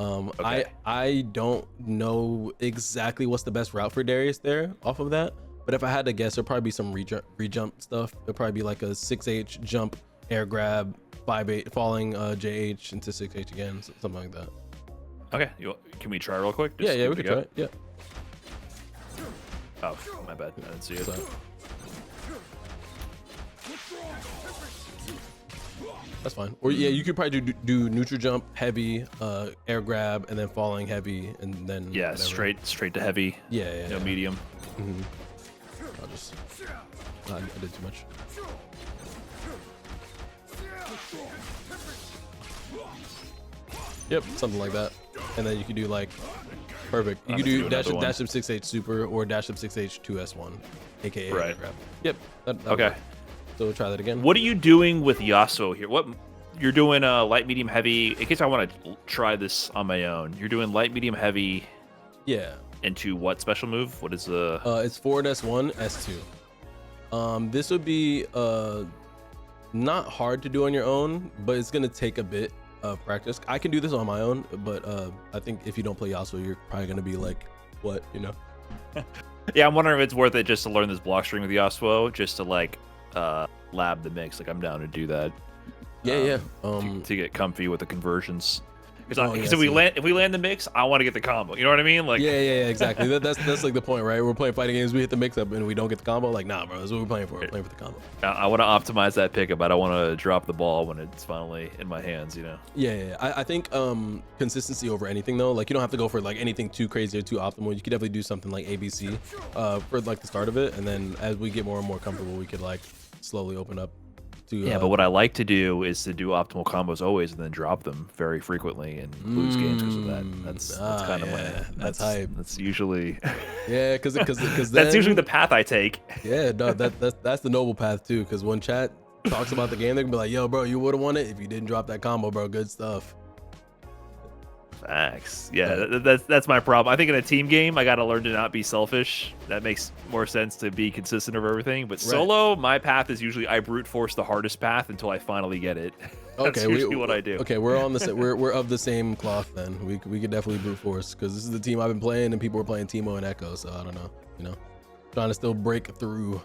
I don't know exactly what's the best route for Darius there off of that, but if I had to guess, there'll probably be some re-jump stuff. It'll probably be like a 6H jump, air grab, 5H falling JH into 6H again, something like that. Okay, can we try real quick? Yeah, we can try it. Yeah. Oh, my bad. I didn't see it. That's fine. Or yeah, you could probably do neutral jump, heavy, air grab, and then falling heavy, and then whatever. straight to heavy. Yeah. No medium. I did too much. Yep, something like that. And then you could do like perfect. You could do dash up 6H super or dash up 6H 2S1, aka air grab. Yep. Okay. So we'll try that again. What are you doing with Yasuo here? What you're doing? Light, medium, heavy. In case I want to try this on my own, you're doing light, medium, heavy. Yeah. Into what special move? What is the? It's forward S1, S2. This would be not hard to do on your own, but it's gonna take a bit of practice. I can do this on my own, but I think if you don't play Yasuo, you're probably gonna be like, what, you know? Yeah, I'm wondering if it's worth it just to learn this block string with Yasuo, just to like lab the mix. Like I'm down to do that. Yeah. To get comfy with the conversions. Because if we land the mix, I want to get the combo. You know what I mean? Like yeah, exactly. That's like the point, right? We're playing fighting games, we hit the mix up and we don't get the combo. Like, nah, bro, that's what we're playing for. We're playing for the combo. I want to optimize that pickup. I don't want to drop the ball when it's finally in my hands. You know? Yeah. I think consistency over anything though. Like you don't have to go for like anything too crazy or too optimal. You could definitely do something like ABC for like the start of it, and then as we get more and more comfortable, we could like slowly open up. Yeah, but what I like to do is to do optimal combos always and then drop them very frequently and lose games because of that. That's kind of my that's hype. That's usually because that's usually the path I take. Yeah, no, that's the noble path too. Because when chat talks about the game, they can be like, "Yo, bro, you would have won it if you didn't drop that combo, bro. Good stuff." Facts. Yeah, that's my problem. I think in a team game, I got to learn to not be selfish. That makes more sense to be consistent over everything. But solo, my path is usually I brute force the hardest path until I finally get it. That's usually what I do. Okay, we're on the we're of the same cloth then. We could definitely brute force because this is the team I've been playing and people were playing Teemo and Echo, so I don't know, you know, trying to still break through.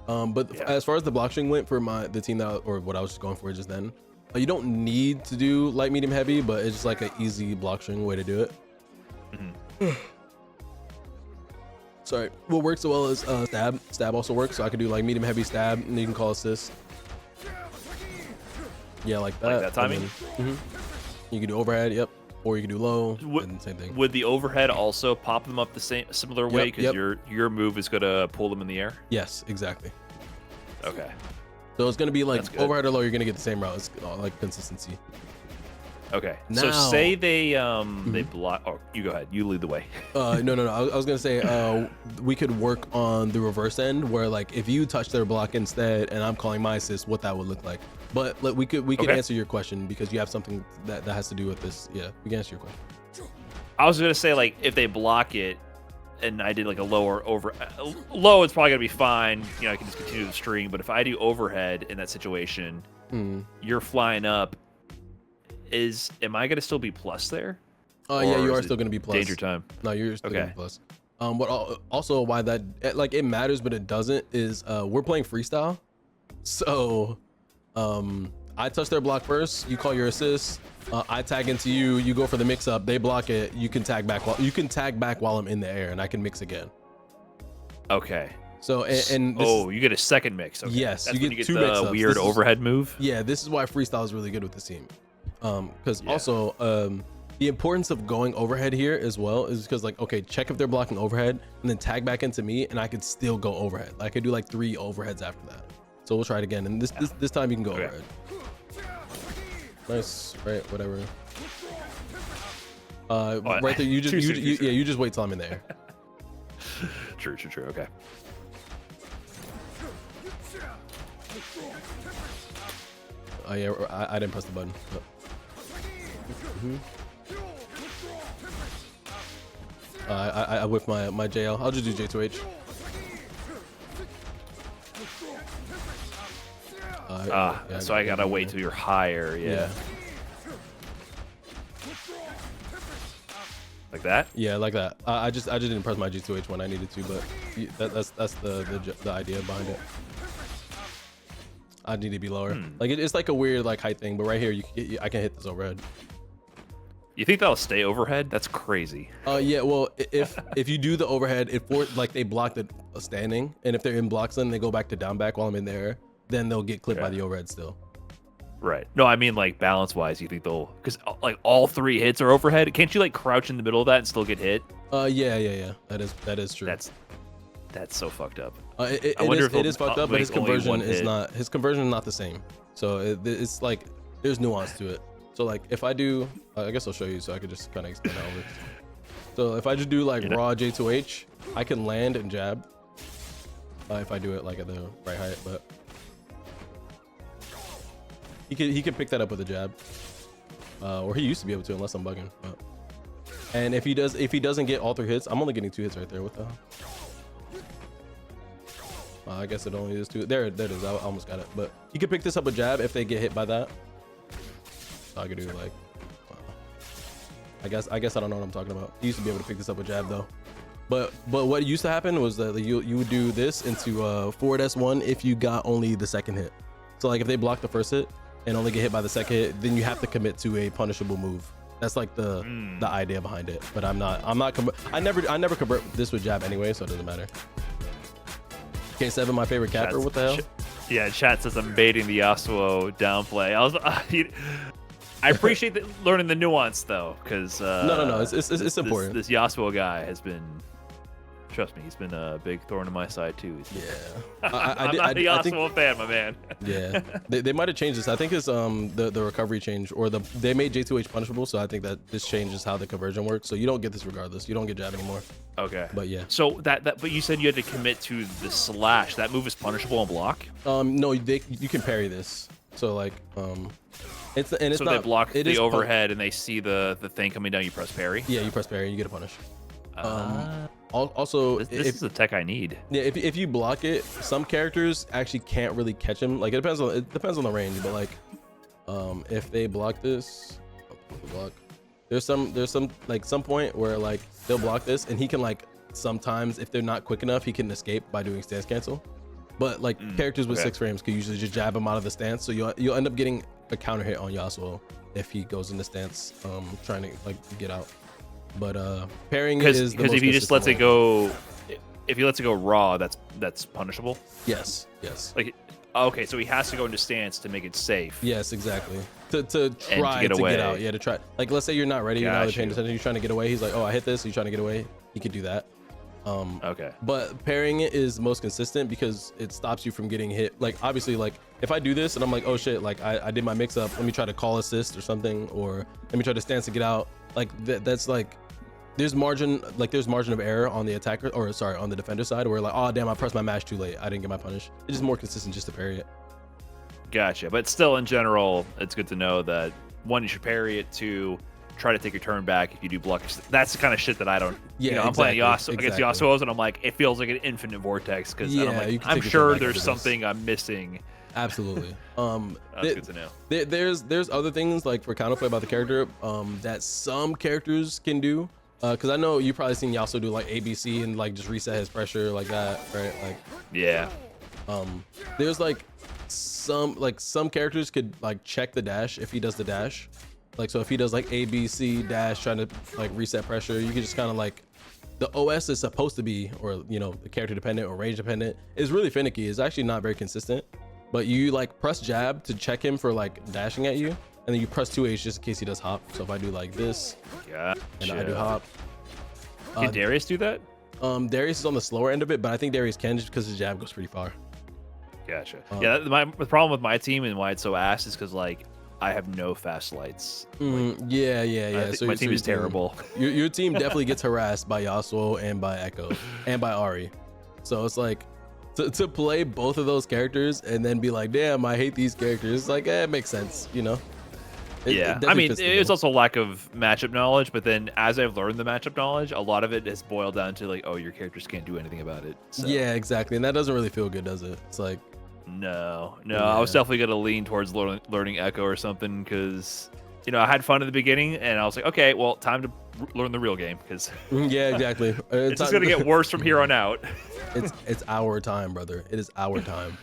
But as far as the block string went for the team or what I was just going for just then, you don't need to do light, medium, heavy, but it's just like an easy block string way to do it. Sorry, what works so well is stab also works, so I can do like medium, heavy, stab, and you can call assist. Yeah, like that. Like that timing. You can do overhead, yep, or you can do low, and same thing. Would the overhead also pop them up the similar way because your move is gonna pull them in the air? Yes, exactly. Okay. So it's gonna be like overhead or low. You're gonna get the same route. It's like consistency. Okay. Now, so say they block. Oh, you go ahead. You lead the way. No. I was gonna say we could work on the reverse end where like if you touch their block instead and I'm calling my assist, what that would look like. But we could answer your question because you have something that has to do with this. Yeah, we can answer your question. I was gonna say like if they block it, and I did like a lower low, it's probably gonna be fine. You know, I can just continue the string. But if I do overhead in that situation, you're flying up. Am I gonna still be plus there? Yeah, you are still gonna be plus. Danger time. No, you're still gonna be plus. But also why that like it matters, but it doesn't is we're playing freestyle, so I touch their block first. You call your assist. I tag into you. You go for the mix up. They block it. You can tag back while I'm in the air, and I can mix again. Okay. So you get a second mix. Okay. Yes, that's you get two mix-ups. Weird overhead move. Yeah, this is why freestyle is really good with this team. Because also the importance of going overhead here as well is because like, okay, check if they're blocking overhead and then tag back into me and I could still go overhead. I could do like 3 overheads after that. So we'll try it again. And this time you can go overhead. Nice, right? Whatever. Right there, you just wait till I'm in there. True. Okay. Yeah, I didn't press the button. But. I whiff my JL. I'll just do J2H. So I gotta wait till you're higher. Yeah. Like that? Yeah, like that. I just didn't press my G2H when I needed to, but that's the idea behind it. I need to be lower. Like it's like a weird like height thing, but right here I can hit this overhead. You think that'll stay overhead? That's crazy. Yeah. Well, if you do the overhead, like they block the standing, and if they're in blocks, then they go back to down back while I'm in there, then they'll get clipped by the overhead still. Right. No, I mean like balance wise, you think they'll because like all 3 hits are overhead? Can't you like crouch in the middle of that and still get hit? Yeah. That is true. That's so fucked up. It is fucked up, but his conversion is not the same. So it's like there's nuance to it. So like if I do, I guess I'll show you so I could just kind of explain how it works. So if I just do like raw J2H, I can land and jab. If I do it like at the right height, but he can pick that up with a jab, or he used to be able to unless I'm bugging. But. And if he doesn't get all 3 hits, I'm only getting 2 hits right there. What the hell? I guess it only is 2. There it is. I almost got it. But he could pick this up a jab if they get hit by that. So I could do like, I guess I don't know what I'm talking about. He used to be able to pick this up a jab though. But what used to happen was that you would do this into forward S1 if you got only the second hit. So like if they block the first hit and only get hit by the second hit, then you have to commit to a punishable move. That's like the idea behind it. But I never convert this with jab anyway, so it doesn't matter. K7, my favorite capper. What the hell? Yeah, chat says I'm baiting the Yasuo downplay. I appreciate learning the nuance though, because no, it's important. This Yasuo guy has been, trust me, he's been a big thorn in my side too. I'm not a Yasuo fan, my man. Yeah, they might have changed this. I think it's the recovery change, or they made J2H punishable, so I think that this changes how the conversion works. So you don't get this regardless. You don't get jab anymore. Okay. But yeah. So but you said you had to commit to the slash. That move is punishable on block? No, you can parry this. So like it's so not, they block the overhead and they see the thing coming down, you press parry? Yeah, you press parry and you get a punish. Also, this is the tech I need. Yeah, if you block it, some characters actually can't really catch him. Like it depends on the range, but like If they block this, block. There's some like some point where like they'll block this, and he can like sometimes if they're not quick enough, he can escape by doing stance cancel. But like characters with 6 frames could usually just jab him out of the stance, so you'll end up getting a counter hit on Yasuo if he goes into stance, trying to like get out. But pairing is because if he just lets it go, if he lets it go raw, that's punishable. Yes. Like, okay, so he has to go into stance to make it safe. Yes, exactly. To try to get out. Yeah, to try. Like, let's say you're not ready, you're not paying attention, you're trying to get away. He's like, oh, I hit this. So you're trying to get away. He could do that. Okay. But pairing it is most consistent because it stops you from getting hit. Like, obviously, like if I do this and I'm like, oh shit, like I did my mix up. Let me try to call assist or something, or let me try to stance to get out. Like that's like. There's margin of error on the attacker, or sorry, on the defender side, where like, oh damn, I pressed my mash too late, I didn't get my punish. It's just more consistent just to parry it. Gotcha. But still, in general, it's good to know that 1, you should parry it. 2, try to take your turn back if you do block. That's the kind of shit that I don't. Yeah, you know, I'm playing Yasuo against Yasuo's, and I'm like, it feels like an infinite vortex because I'm sure there's something I'm missing. Absolutely. That's good to know. There's other things like for counterplay about the character that some characters can do. Because I know you've probably seen Yasuo do like ABC and like just reset his pressure like that, right? Like, yeah. There's like some characters could like check the dash if he does the dash. Like, so if he does like ABC dash trying to like reset pressure, you can just kind of like, the OS is supposed to be, or you know, character dependent or range dependent. It's really finicky. It's actually not very consistent. But you like press jab to check him for like dashing at you. And then you press 2H just in case he does hop. So if I do like this, and I do hop. Can Darius do that? Darius is on the slower end of it, but I think Darius can just because his jab goes pretty far. Gotcha. Yeah, the problem with my team and why it's so ass is because like I have no fast lights. Yeah. So my team is terrible. Your team definitely gets harassed by Yasuo and by Echo and by Ari. So it's like to play both of those characters and then be like, damn, I hate these characters. It's like, it makes sense, you know? I mean, it's also lack of matchup knowledge, but then as I've learned the matchup knowledge, a lot of it has boiled down to like, oh, your characters can't do anything about it. So. Yeah, exactly. And that doesn't really feel good, does it? It's like, no, I was definitely going to lean towards learning Echo or something because, you know, I had fun at the beginning and I was like, okay, well, time to learn the real game because yeah, exactly. It's just going to get worse from here on out. It's our time, brother. It is our time.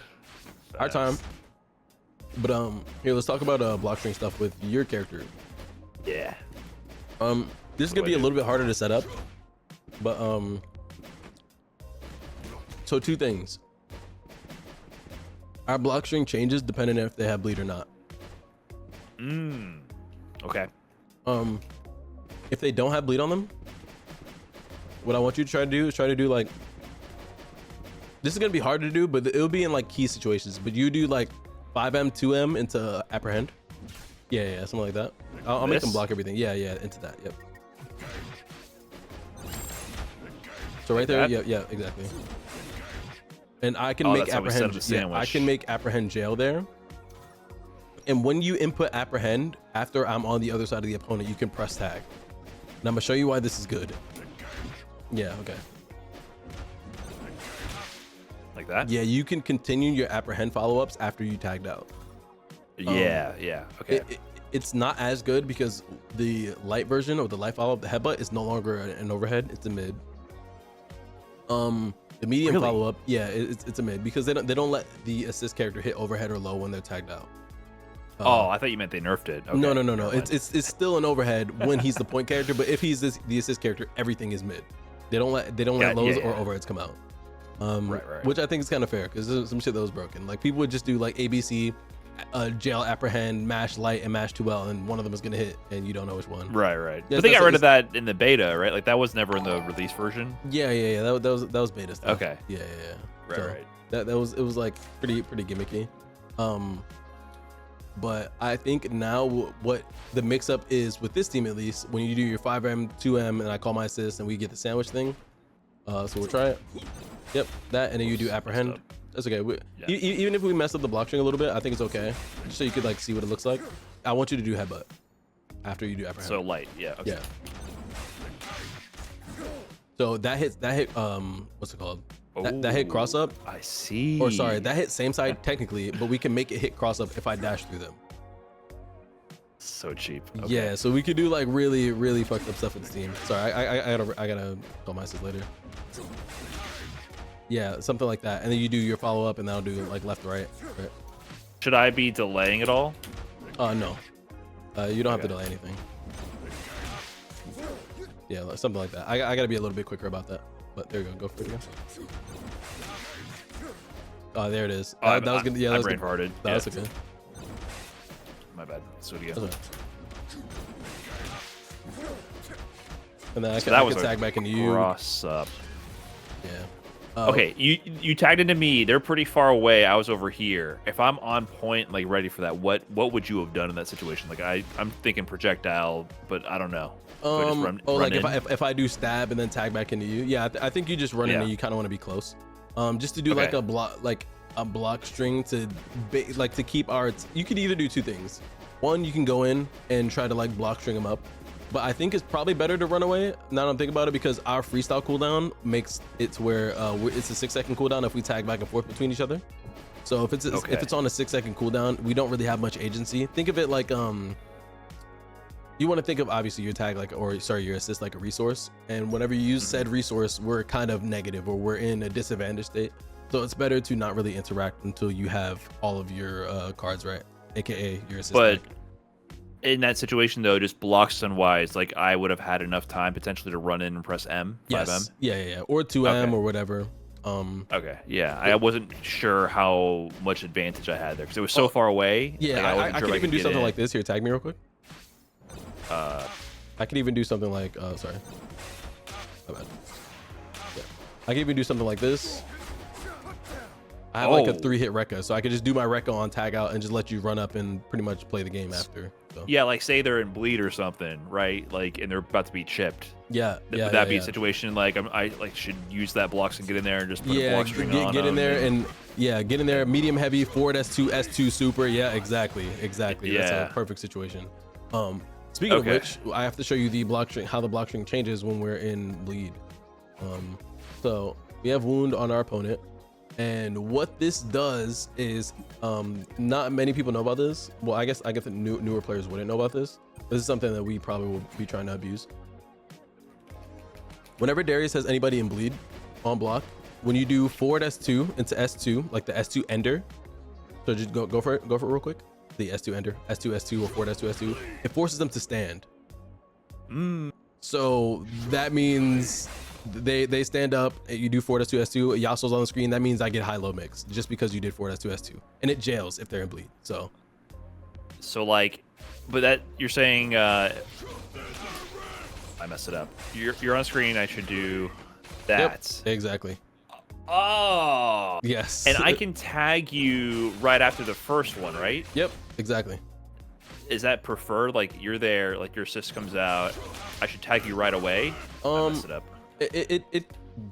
Our time. But here, let's talk about block string stuff with your character. Yeah. This is gonna be a little bit harder to set up, but so 2 things. Our block string changes depending on if they have bleed or not. Okay. If they don't have bleed on them, what I want you to try to do like, this is gonna be hard to do, but it'll be in like key situations. But you do like 5M, 2M into apprehend. Yeah, something like that. I'll make them block everything. Yeah, into that. Yep. So right there, yeah, exactly. And I can make apprehend. Yeah, I can make apprehend jail there. And when you input apprehend, after I'm on the other side of the opponent, you can press tag. And I'm gonna show you why this is good. Yeah, okay. Like that? Yeah, you can continue your apprehend follow-ups after you tagged out. Yeah, okay. It's not as good because the light version or the light follow-up, the headbutt, is no longer an overhead, it's a mid. The medium follow-up, yeah, it's a mid because they don't let the assist character hit overhead or low when they're tagged out. Oh, I thought you meant they nerfed it. Okay. No. It's still an overhead when he's the point character, but if he's the assist character, everything is mid. They don't let lows or overheads come out. Right. Which I think is kind of fair because there's some shit that was broken. Like people would just do like ABC, jail, apprehend, mash light, and mash 2L, and one of them is gonna hit, and you don't know which one. Right. Yeah, but they got rid of that in the beta, right? Like that was never in the release version. Yeah. That was beta stuff. Okay. Yeah. Right. That was like pretty gimmicky. But I think now what the mix-up is with this team, at least, when you do your 5M, 2M, and I call my assist, and we get the sandwich thing. So we'll try it. Yep, that, and then you do apprehend. That's okay. Even if we mess up the block string a little bit, I think it's okay. Just so you could like see what it looks like. I want you to do headbutt after you do apprehend. So light, yeah. Okay. Yeah. So that hit. What's it called? That hit cross up. I see. Or sorry, that hit same side technically, but we can make it hit cross up if I dash through them. So cheap. Okay. Yeah, so we could do like really, really fucked up stuff with the team. Sorry, I gotta call my sis later. Yeah, something like that. And then you do your follow up, and that'll do like left to right. Should I be delaying at all? No. You don't have to delay anything. Yeah, something like that. I gotta be a little bit quicker about that. But there you go. Go for it again. Oh, there it is. That was good. Yeah, that was brain farted. That was okay. My bad. So again. Okay. And then I can tag back into you. Cross up. Yeah. Okay, you tagged into me. They're pretty far away. I was over here. If I'm on point, like ready for that, what would you have done in that situation? Like I'm thinking projectile, but I don't know. Like if I do stab and then tag back into you, yeah, I think you just run in and you kind of want to be close, just to do like a block string to to keep our. You could either do two things. One, you can go in and try to like block string them up, but I think it's probably better to run away. Now that I'm thinking about it, because our freestyle cooldown makes it to where it's a 6-second cooldown if we tag back and forth between each other. So if it's on a 6-second cooldown, we don't really have much agency. Think of it like you want to think of obviously your tag your assist like a resource, and whenever you use said resource, we're kind of negative or we're in a disadvantaged state. So it's better to not really interact until you have all of your cards right, aka your assist. But in that situation though, just blocks and wise, like I would have had enough time potentially to run in and press M, 5M. Yes. Yeah, or 2M or whatever. Okay, yeah, I wasn't sure how much advantage I had there because it was so far away. Yeah, I could even do something like this. Here, tag me real quick. I could even do something like, sorry. My bad. Yeah. I could even do something like this. I have like a 3-hit Rekka, so I could just do my Rekka on tag out and just let you run up and pretty much play the game after. So. Yeah, like say they're in bleed or something, right? Like, and they're about to be chipped. Yeah, Would that be a situation like I should use that blocks and get in there and just put a block string on? Get in there and get in there. Medium heavy, forward S2, S2 super. Yeah, exactly. Yeah. That's a perfect situation. Speaking of which, I have to show you the block string, how the block string changes when we're in bleed. So we have wound on our opponent, and what this does is, not many people know about this. Well, I guess the newer players wouldn't know about this. This is something that we probably will be trying to abuse. Whenever Darius has anybody in bleed on block, when you do forward S2 into S2, like the S2 ender, so just go for it real quick. The S2 enter, S2 S2 or forward S2 S2, it forces them to stand. So that means they stand up, you do forward S2 S2, Yasuo's on the screen, that means I get high-low mix just because you did forward S2 S2, and it jails if they're in bleed. So like, but that you're saying I messed it up. You're on screen, I should do that. Yep, exactly. Oh yes. And I can tag you right after the first one, right? Yep, exactly. Is that preferred? Like you're there, like your assist comes out, I should tag you right away? I messed it up. It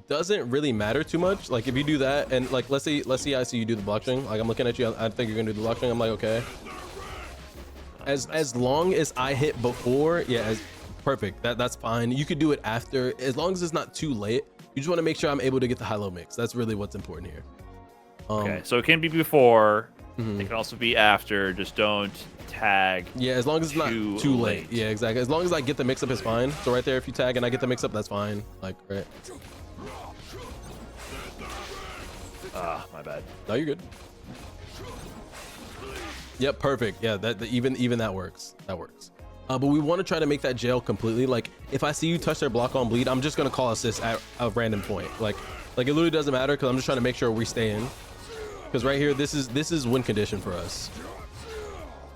doesn't really matter too much. Like if you do that, and like let's say I see you do the block string, like I'm looking at you, I think you're gonna do the block string, I'm like, okay. As long as I hit before, perfect. That's fine. You could do it after, as long as it's not too late. You just want to make sure I'm able to get the high-low mix. That's really what's important here. Okay, so it can be before. It can also be after. Just don't tag. Yeah, as long as it's not too late. Yeah, exactly. As long as I get the mix-up, is fine. So right there, if you tag and I get the mix-up, that's fine. Like, right. My bad. No, you're good. Yep, perfect. Yeah, even that works. That works. But we want to try to make that jail completely. Like if I see you touch their block on bleed, I'm just gonna call assist at a random point. Like it literally doesn't matter because I'm just trying to make sure we stay in. Because right here, this is win condition for us.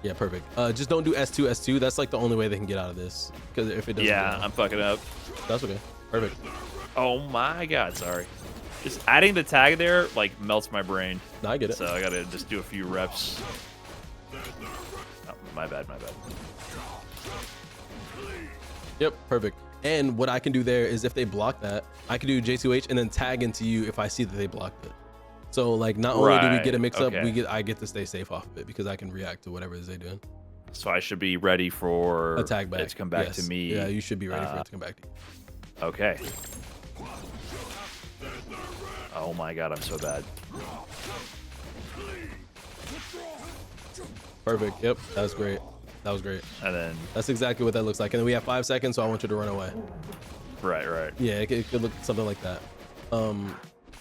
Yeah, perfect. Just don't do S2 S2. That's like the only way they can get out of this. Because if it doesn't. Yeah, I'm fucking up. That's okay. Perfect. Oh my god, sorry. Just adding the tag there like melts my brain. No, I get it. So I gotta just do a few reps. Oh, my bad. Yep, perfect. And what I can do there is if they block that, I can do J2H and then tag into you if I see that they blocked it. So like not only do we get a mix up, I get to stay safe off of it because I can react to whatever it is they do. So I should be ready for a tag back. It to come back to me. Yeah, you should be ready for it to come back to you. Okay. Oh my god, I'm so bad. Perfect. Yep, that's great. That was great. And then That's exactly what that looks like. And then we have 5 seconds, so I want you to run away. right. Yeah, it could look something like that.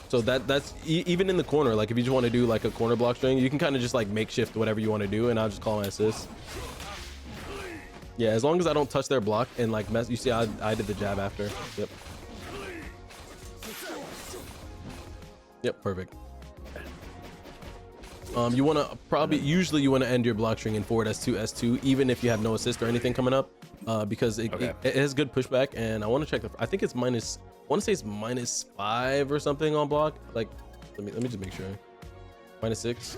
So that's even in the corner. Like if you just want to do like a corner block string, you can kind of just like makeshift whatever you want to do, and I'll just call my assist. Yeah, as long as I don't touch their block and like mess. You see, I did the jab after. Yep. Yep, perfect. You want to usually you want to end your block string in forward S2 S2, even if you have no assist or anything coming up, because it has good pushback. And I want to check I think it's minus. I want to say it's -5 or something on block. Like, let me just make sure. -6.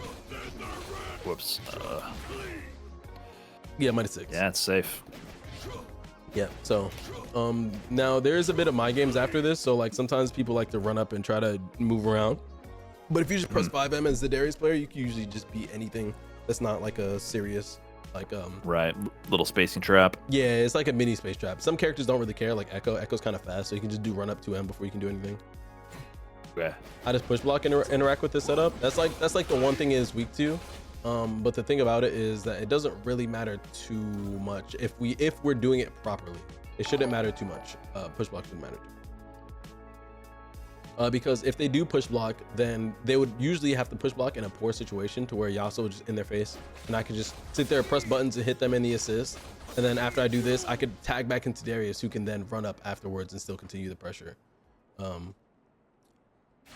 Whoops. Yeah, -6. Yeah, it's safe. Yeah. So, now there's a bit of my games after this. So like sometimes people like to run up and try to move around. But if you just press 5M as the Darius player, you can usually just beat anything that's not like a serious like right, little spacing trap. Yeah, it's like a mini space trap. Some characters don't really care, like Echo's kind of fast, so you can just do run up 2M before you can do anything. Yeah, I just push block and interact with this setup. That's like the one thing it is weak to. But the thing about it is that it doesn't really matter too much if we're doing it properly. It shouldn't matter too much. Push block shouldn't matter too much. Because if they do push block, then they would usually have to push block in a poor situation to where Yasuo is just in their face, and I could just sit there, press buttons, and hit them in the assist. And then after I do this, I could tag back into Darius, who can then run up afterwards and still continue the pressure.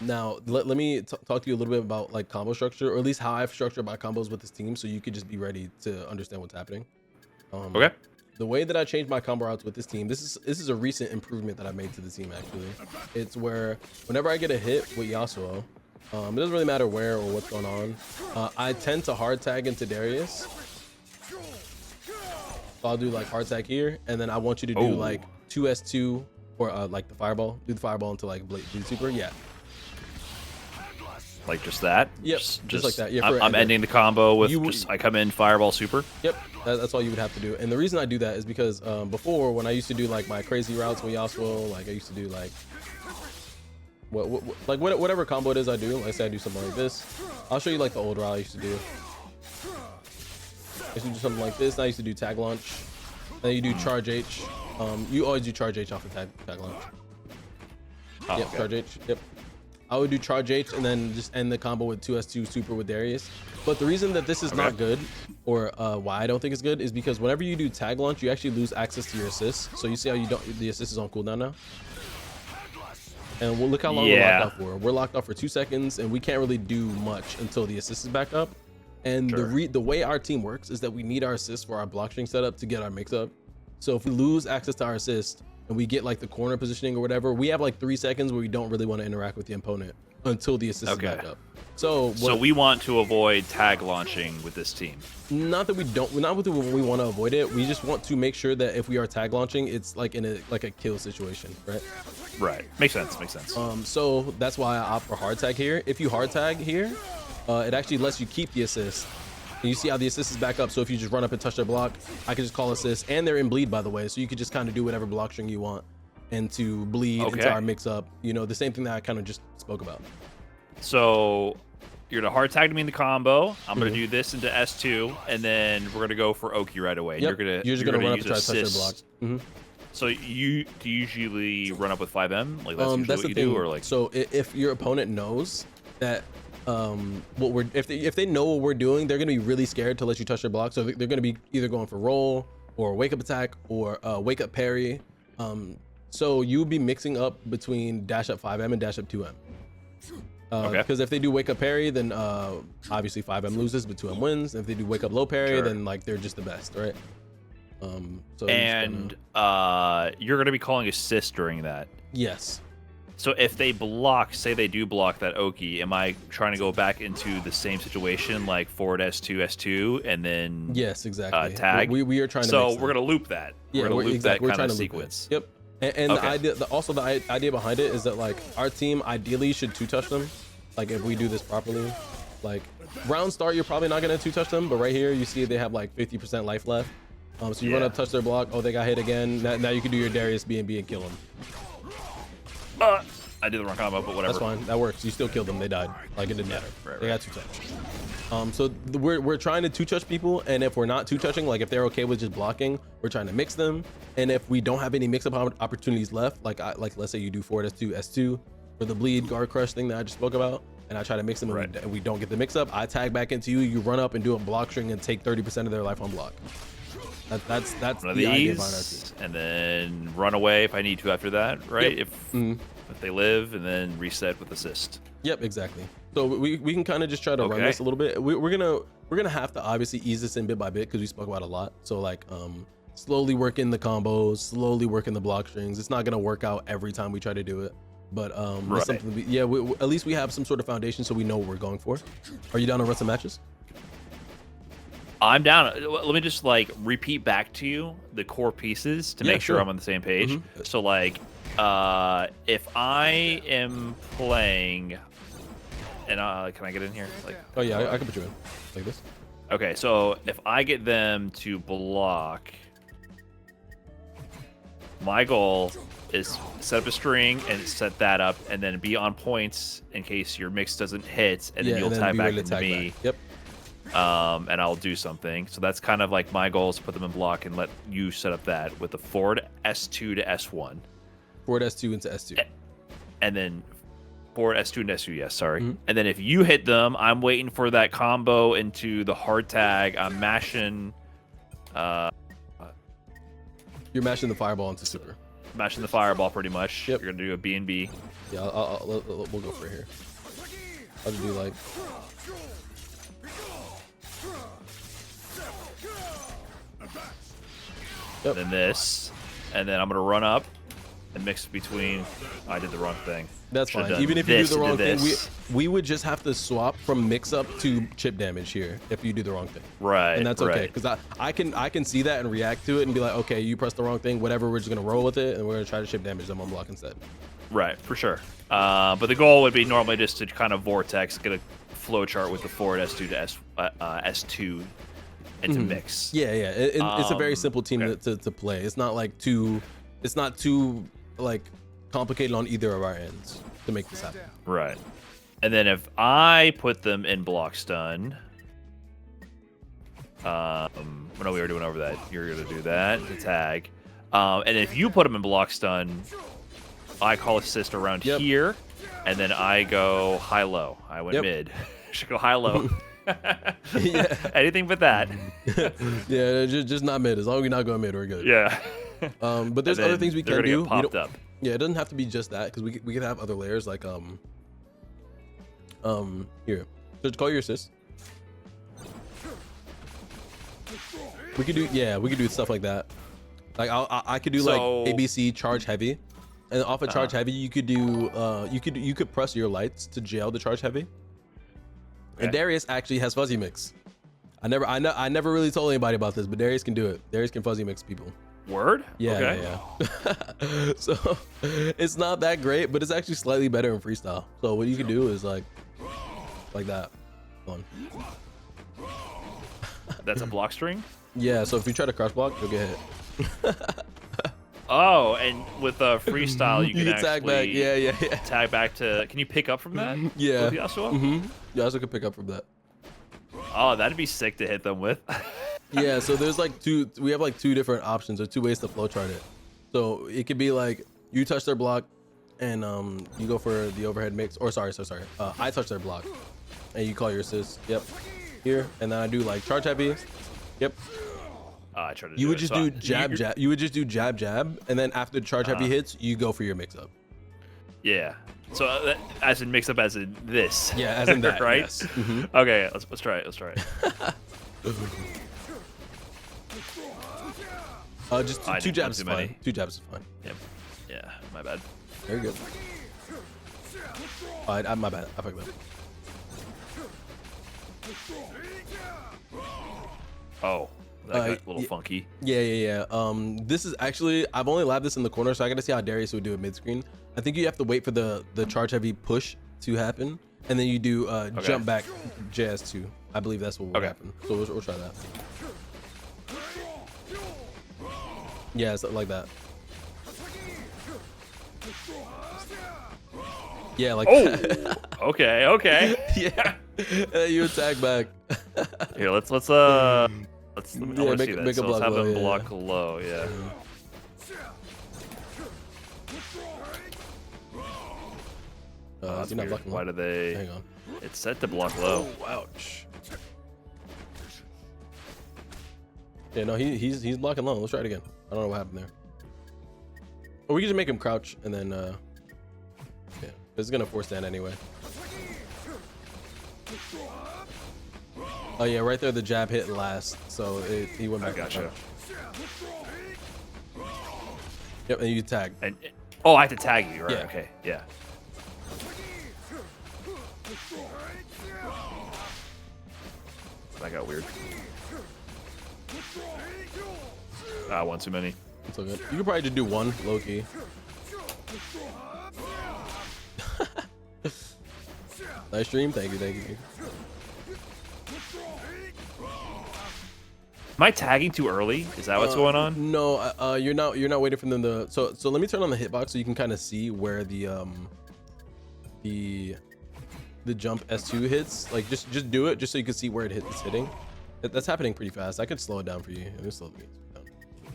Now, let me talk to you a little bit about like combo structure, or at least how I've structured my combos with this team, so you could just be ready to understand what's happening. Okay. The way that I changed my combo routes with this team, this is a recent improvement that I made to the team actually. It's where whenever I get a hit with Yasuo, it doesn't really matter where or what's going on. I tend to hard tag into Darius. So I'll do like hard tag here, and then I want you to do like 2S2 or like the fireball. Do the fireball into like Blade Super. Yeah. Like just that? Yep, just like that. Yeah, I'm ending the combo with I come in fireball super. Yep, that's all you would have to do. And the reason I do that is because before, when I used to do like my crazy routes with Yasuo, like I used to do like whatever combo it is I do. Let's say I do something like this. I'll show you like the old route I used to do. I used to do something like this. I used to do tag launch. Then you do charge H. You always do charge H off of tag launch. Oh, yep, okay. Charge H. Yep. I would do charge H and then just end the combo with 2S2 super with Darius. But the reason that this is not good, or why I don't think it's good, is because whenever you do tag launch, you actually lose access to your assists. So you see how the assist is on cooldown now? And we'll look how long we're locked off for. We're locked off for 2 seconds, and we can't really do much until the assist is back up. And the way our team works is that we need our assist for our block string setup to get our mix up. So if we lose access to our assist, and we get like the corner positioning or whatever, we have like 3 seconds where we don't really want to interact with the opponent until the assist is back up. So we want to avoid tag launching with this team. Not that we don't, not that we want to avoid it. We just want to make sure that if we are tag launching, it's like in a kill situation, right? Right. Makes sense. Makes sense. So that's why I opt for hard tag here. If you hard tag here, it actually lets you keep the assist. And you see how the assist is back up, so if you just run up and touch their block, I can just call assist, and they're in bleed, by the way, so you could just kind of do whatever block string you want and to bleed into our mix up, you know, the same thing that I kind of just spoke about. So you're gonna hard tag me in the combo, I'm gonna do this into S2, and then we're gonna go for Oki right away. Yep. You're just gonna run up and try to touch their block. So you do you usually run up with 5M? Like that's usually what you do, or like, so if your opponent knows that if they know what we're doing, they're gonna be really scared to let you touch their block. So they're gonna be either going for roll or wake up attack or wake up parry. So you would be mixing up between dash up 5M and dash up 2M. Because if they do wake up parry, then obviously 5M loses, but 2M wins. And if they do wake up low parry, then like they're just the best, right? So you're gonna be calling assist during that. Yes. So if they block, say they do block that Oki, am I trying to go back into the same situation, like forward S2, S2, and then tag? We are trying to. So we're gonna loop that. Yeah, we're gonna loop that kind of sequence. Yep. And the idea, the idea behind it is that like our team ideally should 2-touch them. Like if we do this properly, like round start, you're probably not gonna 2-touch them, but right here you see they have like 50% life left. So you run up, touch their block. Oh, they got hit again. Now you can do your Darius B&B and kill them. I did the wrong combo, but whatever. That's fine. That works. You still killed them. They died. Like it didn't matter. They got 2 touch. So we're trying to two-touch people, and if we're not two-touching, like if they're okay with just blocking, we're trying to mix them. And if we don't have any mix-up opportunities left, like let's say you do forward S2, S2, for the bleed guard crush thing that I just spoke about, and I try to mix them and we don't get the mix-up, I tag back into you, you run up and do a block string and take 30% of their life on block. That's one of the idea these, behind our team. and then run away if I need to after that, right? Yep. If they live, and then reset with assist. Yep, exactly. So we can kind of just try to run this a little bit. We're gonna have to obviously ease this in bit by bit because we spoke about it a lot. So like slowly work in the combos, slowly work in the block strings. It's not gonna work out every time we try to do it, but that's something at least we have some sort of foundation so we know what we're going for. Are you down to run some matches? I'm down. Let me just like repeat back to you the core pieces to make sure I'm on the same page. So like if I am playing, and can I get in here? Like, oh yeah, I can put you in like this. Okay, so if I get them to block, my goal is set up a string and set that up, and then be on points in case your mix doesn't hit, and then you'll tag back into me. Yep. And I'll do something. So that's kind of like my goal is to put them in block and let you set up that with the forward S2 to S1. Forward S2 into S2. And then forward S2 and S2, yes, sorry. And then if you hit them, I'm waiting for that combo into the hard tag. I'm mashing. You're mashing the fireball into super. Mashing the fireball pretty much. Yep. You're going to do a B and B. Yeah, we'll go for it here. I'll just do like... Yep. Then this, and then I'm gonna run up and mix between. I did the wrong thing. That's fine. Even if you do the wrong thing, we would just have to swap from mix up to chip damage here if you do the wrong thing. Right. And that's okay because I can see that and react to it and be like, okay, you pressed the wrong thing. Whatever, we're just gonna roll with it and we're gonna try to chip damage them on block instead. Right, for sure. But the goal would be normally just to kind of vortex, get a flow chart with the forward S2 to S2. And to mix. Yeah. It's a very simple team to play. It's not like too like complicated on either of our ends to make this happen. Right. And then if I put them in block stun, no, we already went over that. You're gonna do that, the tag. And if you put them in block stun, I call assist around here, and then I go high low. I went mid. Should go high low. Yeah. Anything but that. Yeah, just not mid. As long as we're not going mid, we're good. Yeah. But there's other things we can do. Get popped up. Yeah, it doesn't have to be just that because we could have other layers like here. Just call your assist. We could do stuff like that. Like I could do like ABC charge heavy, and off of charge heavy you could do you could press your lights to jail the charge heavy. And Darius actually has fuzzy mix. I never really told anybody about this, but Darius can do it. Darius can fuzzy mix people. Word? Yeah. So it's not that great, but it's actually slightly better in freestyle. So what you can do is like that. Hold on. That's a block string? Yeah, so if you try to cross block, you'll get hit. Oh, and with freestyle, you can actually tag back. Yeah. Tag back to. Can you pick up from that? Yeah. With Yasuo? You also can pick up from that. Oh, that'd be sick to hit them with. Yeah, so there's like we have like two different options or two ways to flowchart it. So it could be like you touch their block and you go for the overhead mix, or sorry. I touch their block and you call your assist. Yep. Here, and then I do like charge heavy. Yep. I try to you would just do jab. You would just do jab, and then after the charge heavy hits, you go for your mix up. Yeah. So as in mix up as in this. Yeah, as in that. Right? Yes. Okay, let's try it. Just two jabs is fine. 2 jabs is fine. Yep. Yeah, my bad. Very good. My bad. I forgot. Oh, that got a little funky. Yeah. This is actually, I've only labbed this in the corner, so I gotta see how Darius would do it mid screen. I think you have to wait for the charge heavy push to happen, and then you do jump back JS2. I believe that's what will happen. So we'll try that. Yeah, it's like that. Yeah, like that. Okay. Yeah. You attack back, Here, let's I want to see that. Make a So let's block have low, him yeah. block low. Yeah. Is he not Weird. blocking Why low? do they? Hang on. It's set to block low. Oh, ouch. Yeah, no, he's blocking low. Let's try it again. I don't know what happened there. Or we can just make him crouch and then yeah, it's gonna force stand anyway. Oh yeah, right there the jab hit last, so he went back. I gotcha. Yep, and you tag. And oh, I have to tag you, right? Yeah. Okay, yeah. That got weird. Ah, one too many. It's all good. You could probably just do one low key. Nice stream. Thank you. Am I tagging too early? Is that what's going on? No, you're not waiting for them to. So let me turn on the hitbox so you can kind of see where the jump S2 hits. Like just do it just so you can see where it's hitting. That's happening pretty fast. I could slow it down for you. Let me slow it down.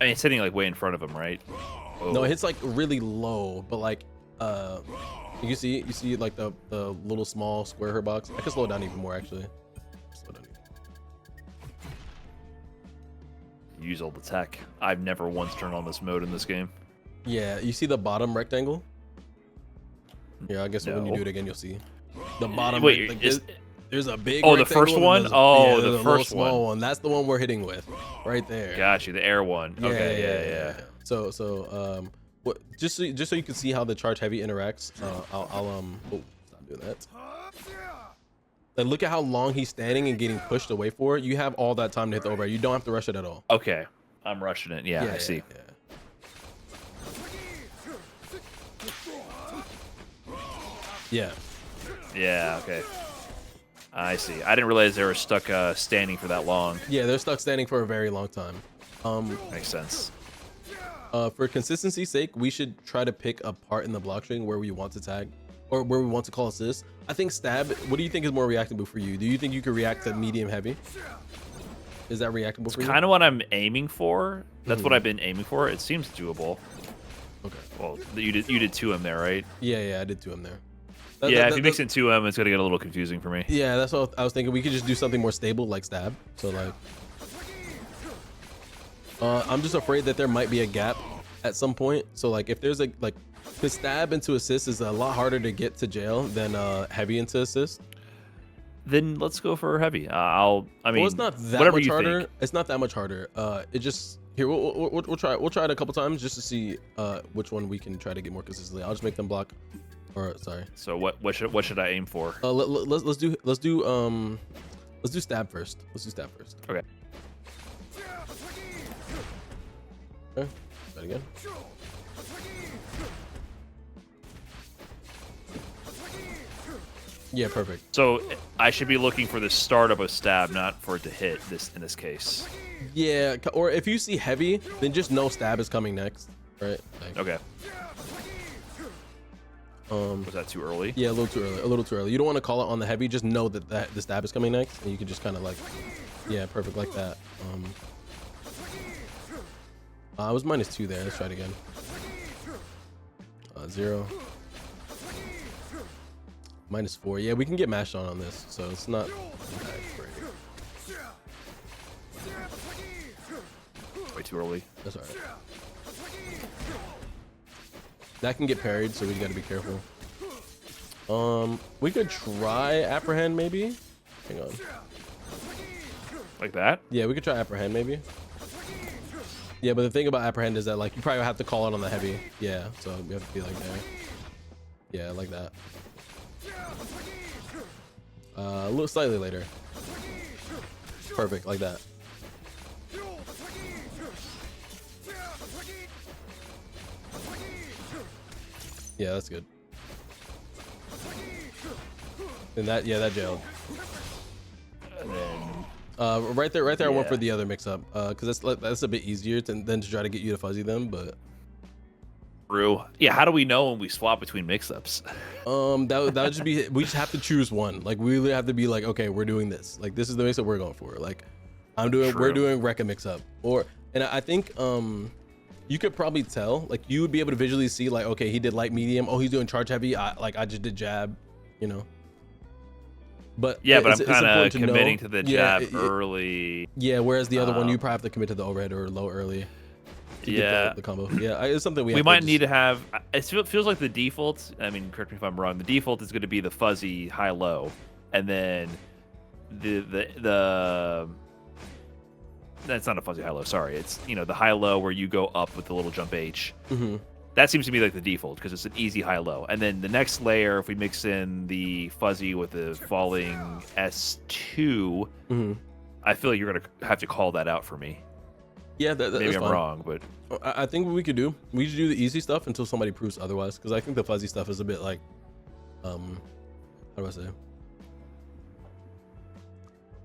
I mean, it's hitting like way in front of him, right? Oh. No, it hits like really low, but like you see like the little small square hurt box. I could slow it down even more actually. Slow it down. Use all the tech. I've never once turned on this mode in this game. Yeah, you see the bottom rectangle? Yeah, I guess when you No. do it again, you'll see the bottom. Wait, like, is- there's a big. Oh, the rectangle first and one? there's Oh, yeah, the there's a little first small one. That's the one we're hitting with, right there. Got you, the air one. Okay, yeah. So what? Just so you can see how the charge heavy interacts. I'll oh, stop doing that. Like, look at how long he's standing and getting pushed away for. You have all that time to hit the over. You don't have to rush it at all. Okay, I'm rushing it. Yeah, I see. Yeah. Yeah, okay. I see. I didn't realize they were stuck standing for that long. Yeah, they're stuck standing for a very long time. Makes sense. For consistency's sake, we should try to pick a part in the block string where we want to tag or where we want to call assist. I think stab. What do you think is more reactable for you? Do you think you could react to medium heavy? Is that reactable for you? Kind of what I'm aiming for. That's what I've been aiming for. It seems doable. Okay. Well, you did 2M there, right? Yeah, I did 2M there. If you mix in 2M, it's gonna get a little confusing for me. Yeah, that's what I was thinking. We could just do something more stable like stab. So like, I'm just afraid that there might be a gap at some point. So like, if there's the stab into assist is a lot harder to get to jail than heavy into assist. Then let's go for heavy. I mean, Well, it's not that whatever much you harder. think. It's not that much harder. It just here we'll try it a couple times just to see which one we can try to get more consistently. I'll just make them block. Or sorry. So what should I aim for? Let's do stab first. Let's do stab first. Okay. Okay. That again. Yeah, perfect. So I should be looking for the start of a stab, not for it to hit in this case. Yeah, or if you see heavy, then just know stab is coming next, right? Like, Okay. Was that too early? Yeah, a little too early. You don't want to call it on the heavy. Just know that the stab is coming next, and you can just kind of like, yeah, perfect like that. I was -2 there. Let's try it again. 0. -4. Yeah, we can get mashed on this, so it's not that great. Way too early. That's all right. That can get parried, so we got to be careful. We could try apprehend maybe. Hang on. Like that? Yeah, we could try apprehend maybe. Yeah, but the thing about apprehend is that like you probably have to call it on the heavy. Yeah, so we have to be like there. Yeah, like that. A little slightly later. Perfect, like that. Yeah, that's good. And that, yeah, that jailed. And then Right there, I went for Yeah. the other mix-up, because that's a bit easier than to try to get you to fuzzy them, but True. Yeah, how do we know when we swap between mix-ups? That would just be, we just have to choose one. Like we really have to be like, okay, we're doing this. Like this is the mix up we're going for. Like we're doing Rekka mix up. And I think you could probably tell, like you would be able to visually see like, okay, he did light medium. Oh, he's doing charge heavy. I just did jab, you know. But yeah, but I'm kind of committing to the jab early. Yeah, whereas the other one, you probably have to commit to the overhead or low early. Yeah, the combo. Yeah, it's something we might need to have. It feels like the default. I mean, correct me if I'm wrong. The default is going to be the fuzzy high low, and then the that's not a fuzzy high low. Sorry, it's the high low where you go up with the little jump H. Mm-hmm. That seems to be like the default because it's an easy high low. And then the next layer, if we mix in the fuzzy with the falling S2, I feel like you're gonna have to call that out for me. Yeah, maybe I'm wrong, but I think what we could do, we should do the easy stuff until somebody proves otherwise. Because I think the fuzzy stuff is a bit like, how do I say?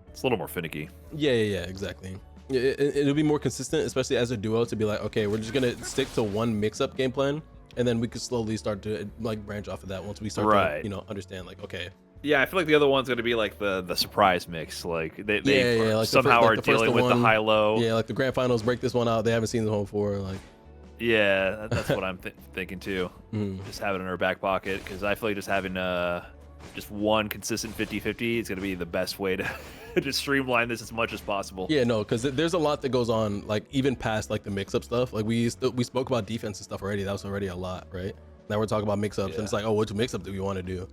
It's a little more finicky. Yeah, exactly. It'll be more consistent, especially as a duo, to be like, okay, we're just gonna stick to one mix-up game plan, and then we could slowly start to like branch off of that once we start to understand like, okay. Yeah, I feel like the other one's gonna be like the surprise mix. Like they like somehow are dealing with the high low. Yeah, like the grand finals break this one out. They haven't seen this one before. Like, yeah, that's what I'm thinking too. Just have it in our back pocket because I feel like just having just one consistent 50-50 is gonna be the best way to just streamline this as much as possible. Yeah, no, because there's a lot that goes on, like even past like the mix-up stuff. Like we spoke about defense and stuff already. That was already a lot, right? Now we're talking about mix-ups, and it's like, oh, which mix-up do we want to do?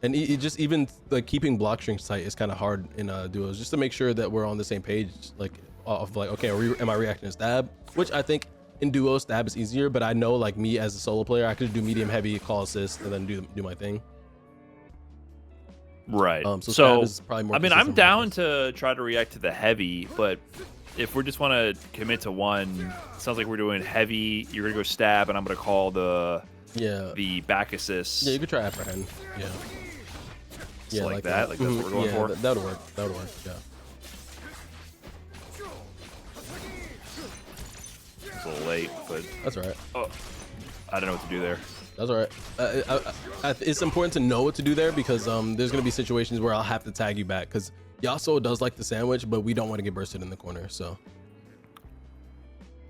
And it just even like keeping block strings tight is kind of hard in duos, just to make sure that we're on the same page. Like, of like, okay, am I reacting to stab? Which I think in duo stab is easier, but I know like me as a solo player, I could do medium heavy, call assist, and then do my thing. Right. So is probably more. I mean, I'm down to try to react to the heavy, but if we just want to commit to one, it sounds like we're doing heavy. You're gonna go stab, and I'm gonna call the back assist. Yeah, you could try upper hand. Yeah. Yeah, like that. Like that's what we're going for. That would work. That would work. Yeah. It's a little late, but that's all right. Oh, I don't know what to do there. That's all right. It's important to know what to do there because there's gonna be situations where I'll have to tag you back because Yasuo does like the sandwich, but we don't want to get bursted in the corner. So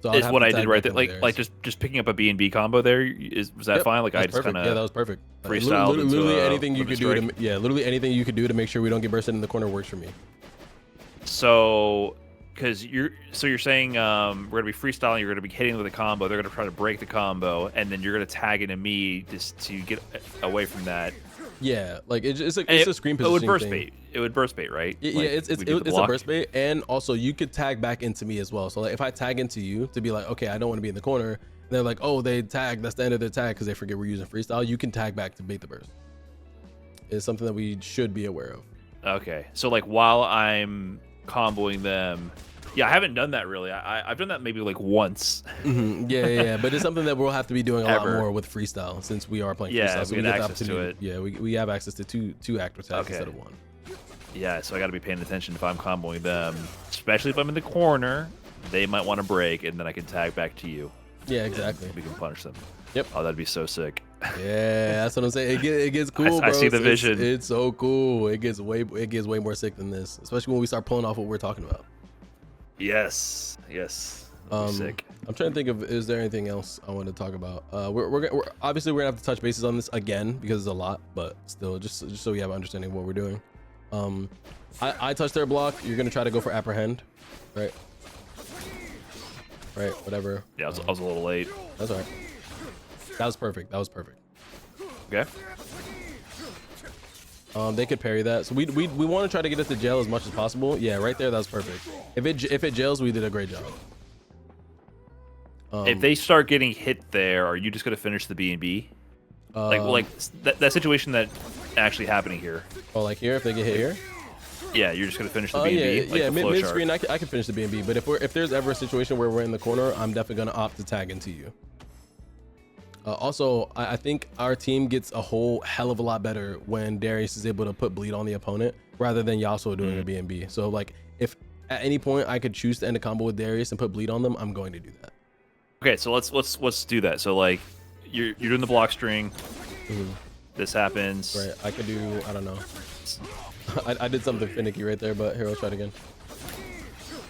it's what I did right there. Like just picking up a B&B combo there. Was that fine? Like I just kind of that was perfect. Freestyle. Literally anything you could do. Literally anything you could do to make sure we don't get bursted in the corner works for me. So, because you're saying we're gonna be freestyling. You're gonna be hitting with a combo. They're gonna try to break the combo, and then you're gonna tag into me just to get away from that. Yeah, like it's a screen positioning. It would burst thing. bait. It would burst bait, right? Yeah, like, it's a burst bait, and also you could tag back into me as well. So like if I tag into you to be like, okay, I don't want to be in the corner, and they're like, oh, they tag. That's the end of their tag because they forget we're using freestyle. You can tag back to bait the burst. It's something that we should be aware of. Okay, so like while I'm comboing them. Yeah, I haven't done that really. I've done that maybe like once. Yeah, but it's something that we'll have to be doing a lot more with freestyle since we are playing freestyle. So we get access to it. Yeah, we have access to two actor tags instead of one. Yeah, so I got to be paying attention if I'm comboing them, especially if I'm in the corner. They might want to break, and then I can tag back to you. Yeah, exactly. We can punish them. Yep. Oh, that'd be so sick. Yeah, that's what I'm saying. It gets cool, bro. I see the vision. It's so cool. It gets way more sick than this, especially when we start pulling off what we're talking about. Yes. Sick. I'm trying to think of, is there anything else I want to talk about? We're obviously we're gonna have to touch bases on this again because it's a lot, but still, just so we have an understanding of what we're doing. I touch their block. You're gonna try to go for apprehend, right? Right, whatever. Yeah, I was a little late. That's all right. That was perfect. Okay. They could parry that, so we want to try to get it to jail as much as possible. Yeah, right there, that was perfect. If it jails, we did a great job. If they start getting hit there, are you just gonna finish the B&B? Like that situation that actually happening here. Oh, like here, if they get hit here. Yeah, you're just gonna finish the B&B. Yeah, mid screen, I can finish the B&B. But if there's ever a situation where we're in the corner, I'm definitely gonna opt to tag into you. Also, I think our team gets a whole hell of a lot better when Darius is able to put bleed on the opponent rather than Yasuo doing a B&B. So like if at any point I could choose to end a combo with Darius and put bleed on them, I'm going to do that. Okay, so let's do that. So like, you're doing the block string. This happens. Right. I could do. I don't know. I did something finicky right there, but here, I'll try it again.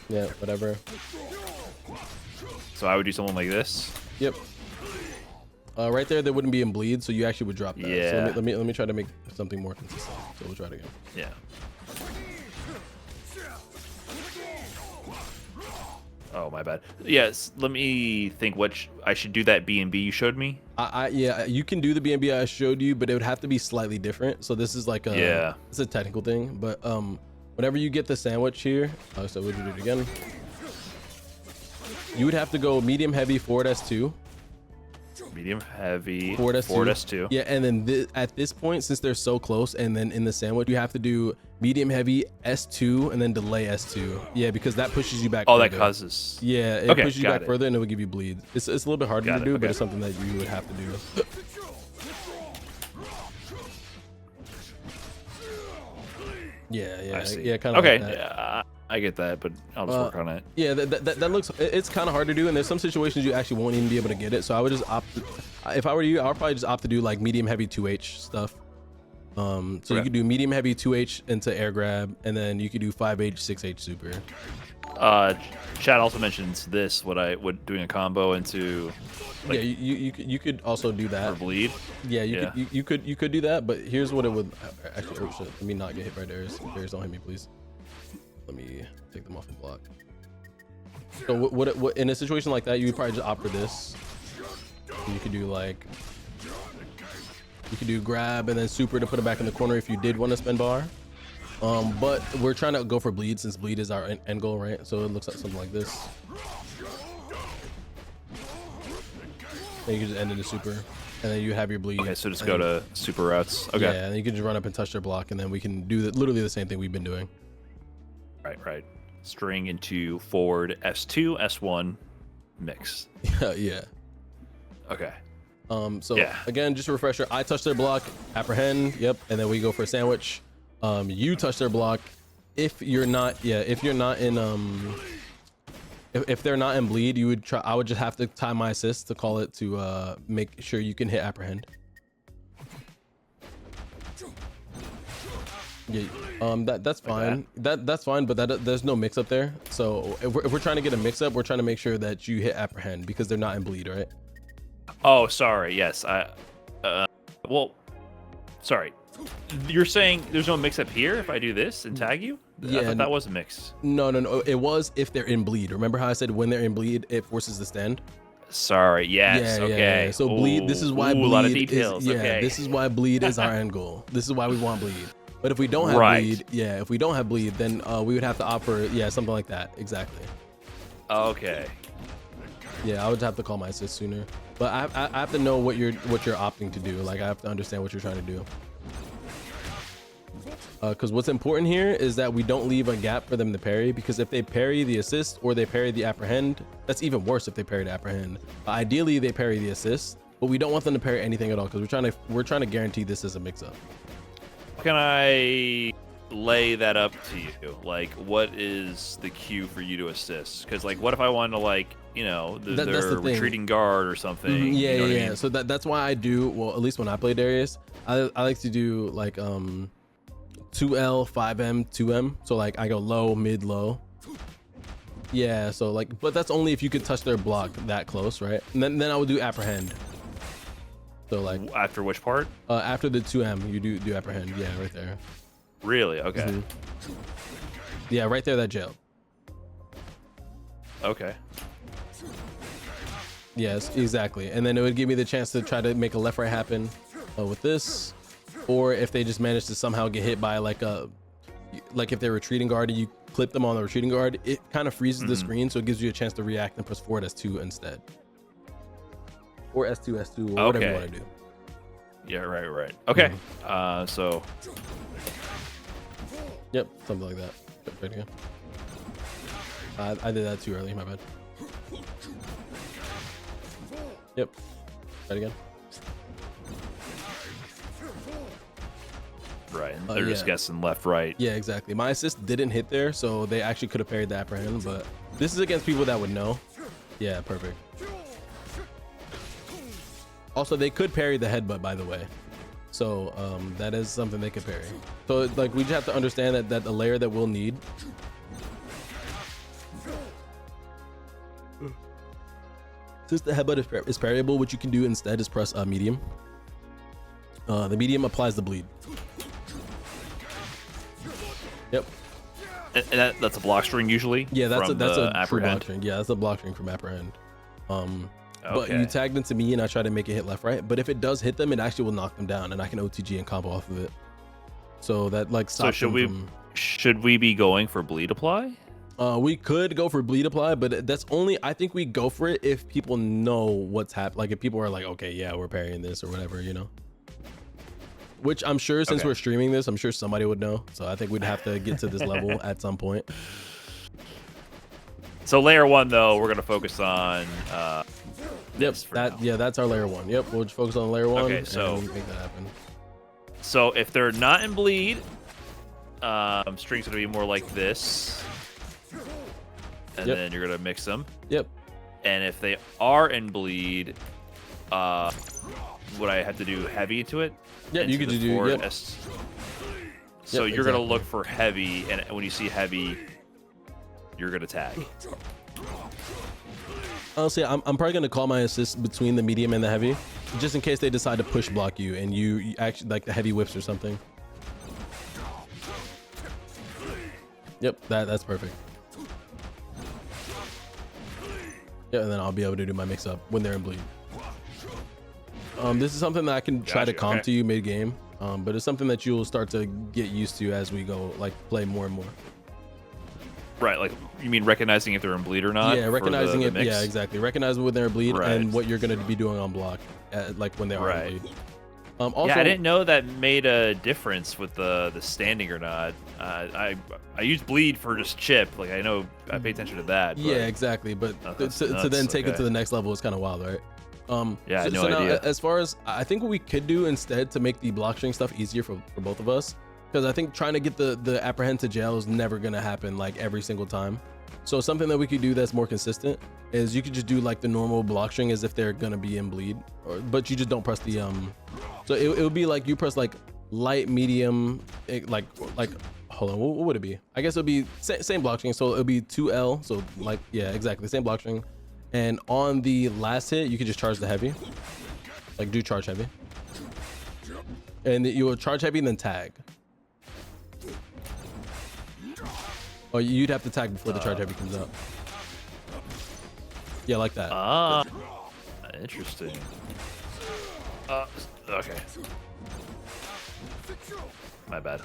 Yeah, whatever. So I would do something like this. Yep. Right there, wouldn't be in bleed, so you actually would drop that. Yeah. So let me try to make something more consistent. So we'll try it again. Yeah. Oh, my bad. Yes, let me think what I should do that B&B you showed me. Yeah, you can do the B&B I showed you, but it would have to be slightly different. So this is like a it's a technical thing, but whenever you get the sandwich here, so we'll do it again. You would have to go medium heavy forward S2. Medium heavy forward S2. Yeah, and then at this point, since they're so close, and then in the sandwich, you have to do medium heavy S2 and then delay S2. Yeah, because that pushes you back. Oh, further. that causes. Yeah, it pushes you back further, and it will give you bleed. It's a little bit harder to do, but it's something that you would have to do. Yeah, kind of. Okay, like that. yeah, I get that, but I'll just work on it. Yeah, that looks. It's kind of hard to do, and there's some situations you actually won't even be able to get it. So I would just opt. If I were you, I would probably just opt to do like medium heavy 2H stuff. So you could do medium heavy 2H into air grab, and then you could do 5H 6H super. Chad also mentions this. What doing a combo into. Like, yeah, you could also do that. Or bleed. Yeah, you could do that, but here's what it would actually. Oh shit! Let me not get hit by Darius. Darius, don't hit me, please. Let me take them off and block. So what in a situation like that, you would probably just opt for this. You could do like, you could do grab and then super to put it back in the corner if you did want to spend bar. But we're trying to go for bleed since bleed is our end goal, right? So it looks like something like this. And you can just end in the super, and then you have your bleed. Okay, so just go to super routes. Okay. Yeah, and you can just run up and touch their block, and then we can do literally the same thing we've been doing. Right. String into forward S2, S1, mix. Yeah. Okay. So again, just a refresher. I touch their block, apprehend. Yep, and then we go for a sandwich. You touch their block. If you're not in if they're not in bleed, you would try. I would just have to time my assist to call it to make sure you can hit apprehend. Yeah, that's fine. That's fine, but there's no mix up there. So if we're trying to get a mix up, we're trying to make sure that you hit apprehend because they're not in bleed, right? Oh, sorry. Yes, well, sorry. You're saying there's no mix up here if I do this and tag you? Yeah, I thought that was a mix. No. It was if they're in bleed. Remember how I said when they're in bleed, it forces the stand? Sorry. Yes. Yeah, okay. Yeah. So bleed. This is why bleed. A lot of details. Okay. This is why bleed is our end goal. This is why we want bleed. But if we don't have bleed, if we don't have bleed, then we would have to opt for something like that. Exactly. Okay. Yeah, I would have to call my assist sooner. But I have to know what you're opting to do. Like I have to understand what you're trying to do. Because what's important here is that we don't leave a gap for them to parry, because if they parry the assist or they parry the apprehend, that's even worse if they parry the apprehend. Ideally, they parry the assist, but we don't want them to parry anything at all because we're trying to guarantee this is a mix-up. Can I lay that up to you? Like, what is the cue for you to assist? Because, like, what if I want to, like, you know, their retreating guard or something? Mm-hmm. Yeah, you know what I mean? So that's why I do, well, at least when I play Darius, I like to do, like, 2L, 5M, 2M. So, like, I go low, mid, low. Yeah, so, like, but that's only if you could touch their block that close, right? And then I would do apprehend. So, like, after which part? After the 2M, you do apprehend. Yeah, right there. Really? Okay. Mm-hmm. Yeah, right there, that jail. Okay. Yes, exactly. And then it would give me the chance to try to make a left right happen with this, or if they just manage to somehow get hit by like if they're retreating guard and you clip them on the retreating guard, it kind of freezes the screen, so it gives you a chance to react and press forward S2 instead, or S2 or whatever you want to do. Yeah, right. Okay. So. Yep, something like that. Right again. I did that too early. My bad. Yep. Right again. Right. They're just guessing left, right. Yeah, exactly. My assist didn't hit there, so they actually could have parried the apprehend, but this is against people that would know. Yeah, perfect. Also, they could parry the headbutt, by the way. So that is something they could parry. So like we just have to understand that the layer that we'll need. Since the headbutt is parryable, what you can do instead is press medium. The medium applies the bleed. Yep. And that's a block string usually. Yeah, that's a true apprehend. block string. Yeah, that's a block string from apprehend. But Okay. you tagged into me and I try to make it hit left, right. But if it does hit them, it actually will knock them down, and I can OTG and combo off of it. So that like stops So should we be going for bleed apply? We could go for bleed apply, but that's only, I think we go for it if people know what's happening. Like if people are like, okay, yeah, we're parrying this or whatever, you know. Which I'm sure since we're streaming this, I'm sure somebody would know. So I think we'd have to get to this level at some point. So layer 1 though, we're gonna focus on. Yep, that's our layer 1. Yep, we'll just focus on layer 1. Okay, so and make that happen. So if they're not in bleed, string's gonna be more like this, and then you're gonna mix them. Yep. And if they are in bleed, would I have to do heavy into it? Yeah, you could do. Yep. So you're gonna look for heavy, and when you see heavy, you're gonna tag. Honestly, I'm probably gonna call my assist between the medium and the heavy, just in case they decide to push block you and you actually like the heavy whips or something. Yep, that's perfect. Yeah, and then I'll be able to do my mix up when they're in bleed. This is something that I can try to comp to you mid game, but it's something that you'll start to get used to as we go, like play more and more. Right, like you mean recognizing if they're in bleed or not? Yeah, recognizing the it. mix? Yeah, exactly. Recognizing when they're in bleed and what you're going to be doing on block, like when they are in bleed. Also, yeah, I didn't know that made a difference with the standing or not. I use bleed for just chip. Like I know I pay attention to that. But yeah, exactly. But to then take it to the next level is kind of wild, right? Yeah, so no idea. Now, as far as I think what we could do instead to make the block string stuff easier for both of us, because I think trying to get the apprehend to jail is never gonna happen like every single time. So something that we could do that's more consistent is you could just do like the normal block string as if they're gonna be in bleed, but you just don't press the So it would be like you press like light, medium, like hold on, what would it be? I guess it would be same block string, so it would be 2L. So like yeah, exactly same block string. And on the last hit, you could just charge the heavy, like do charge heavy, and you will charge heavy and then tag. Oh, you'd have to tag before the charge heavy comes out. Yeah, like that. Ah, interesting. Okay. My bad.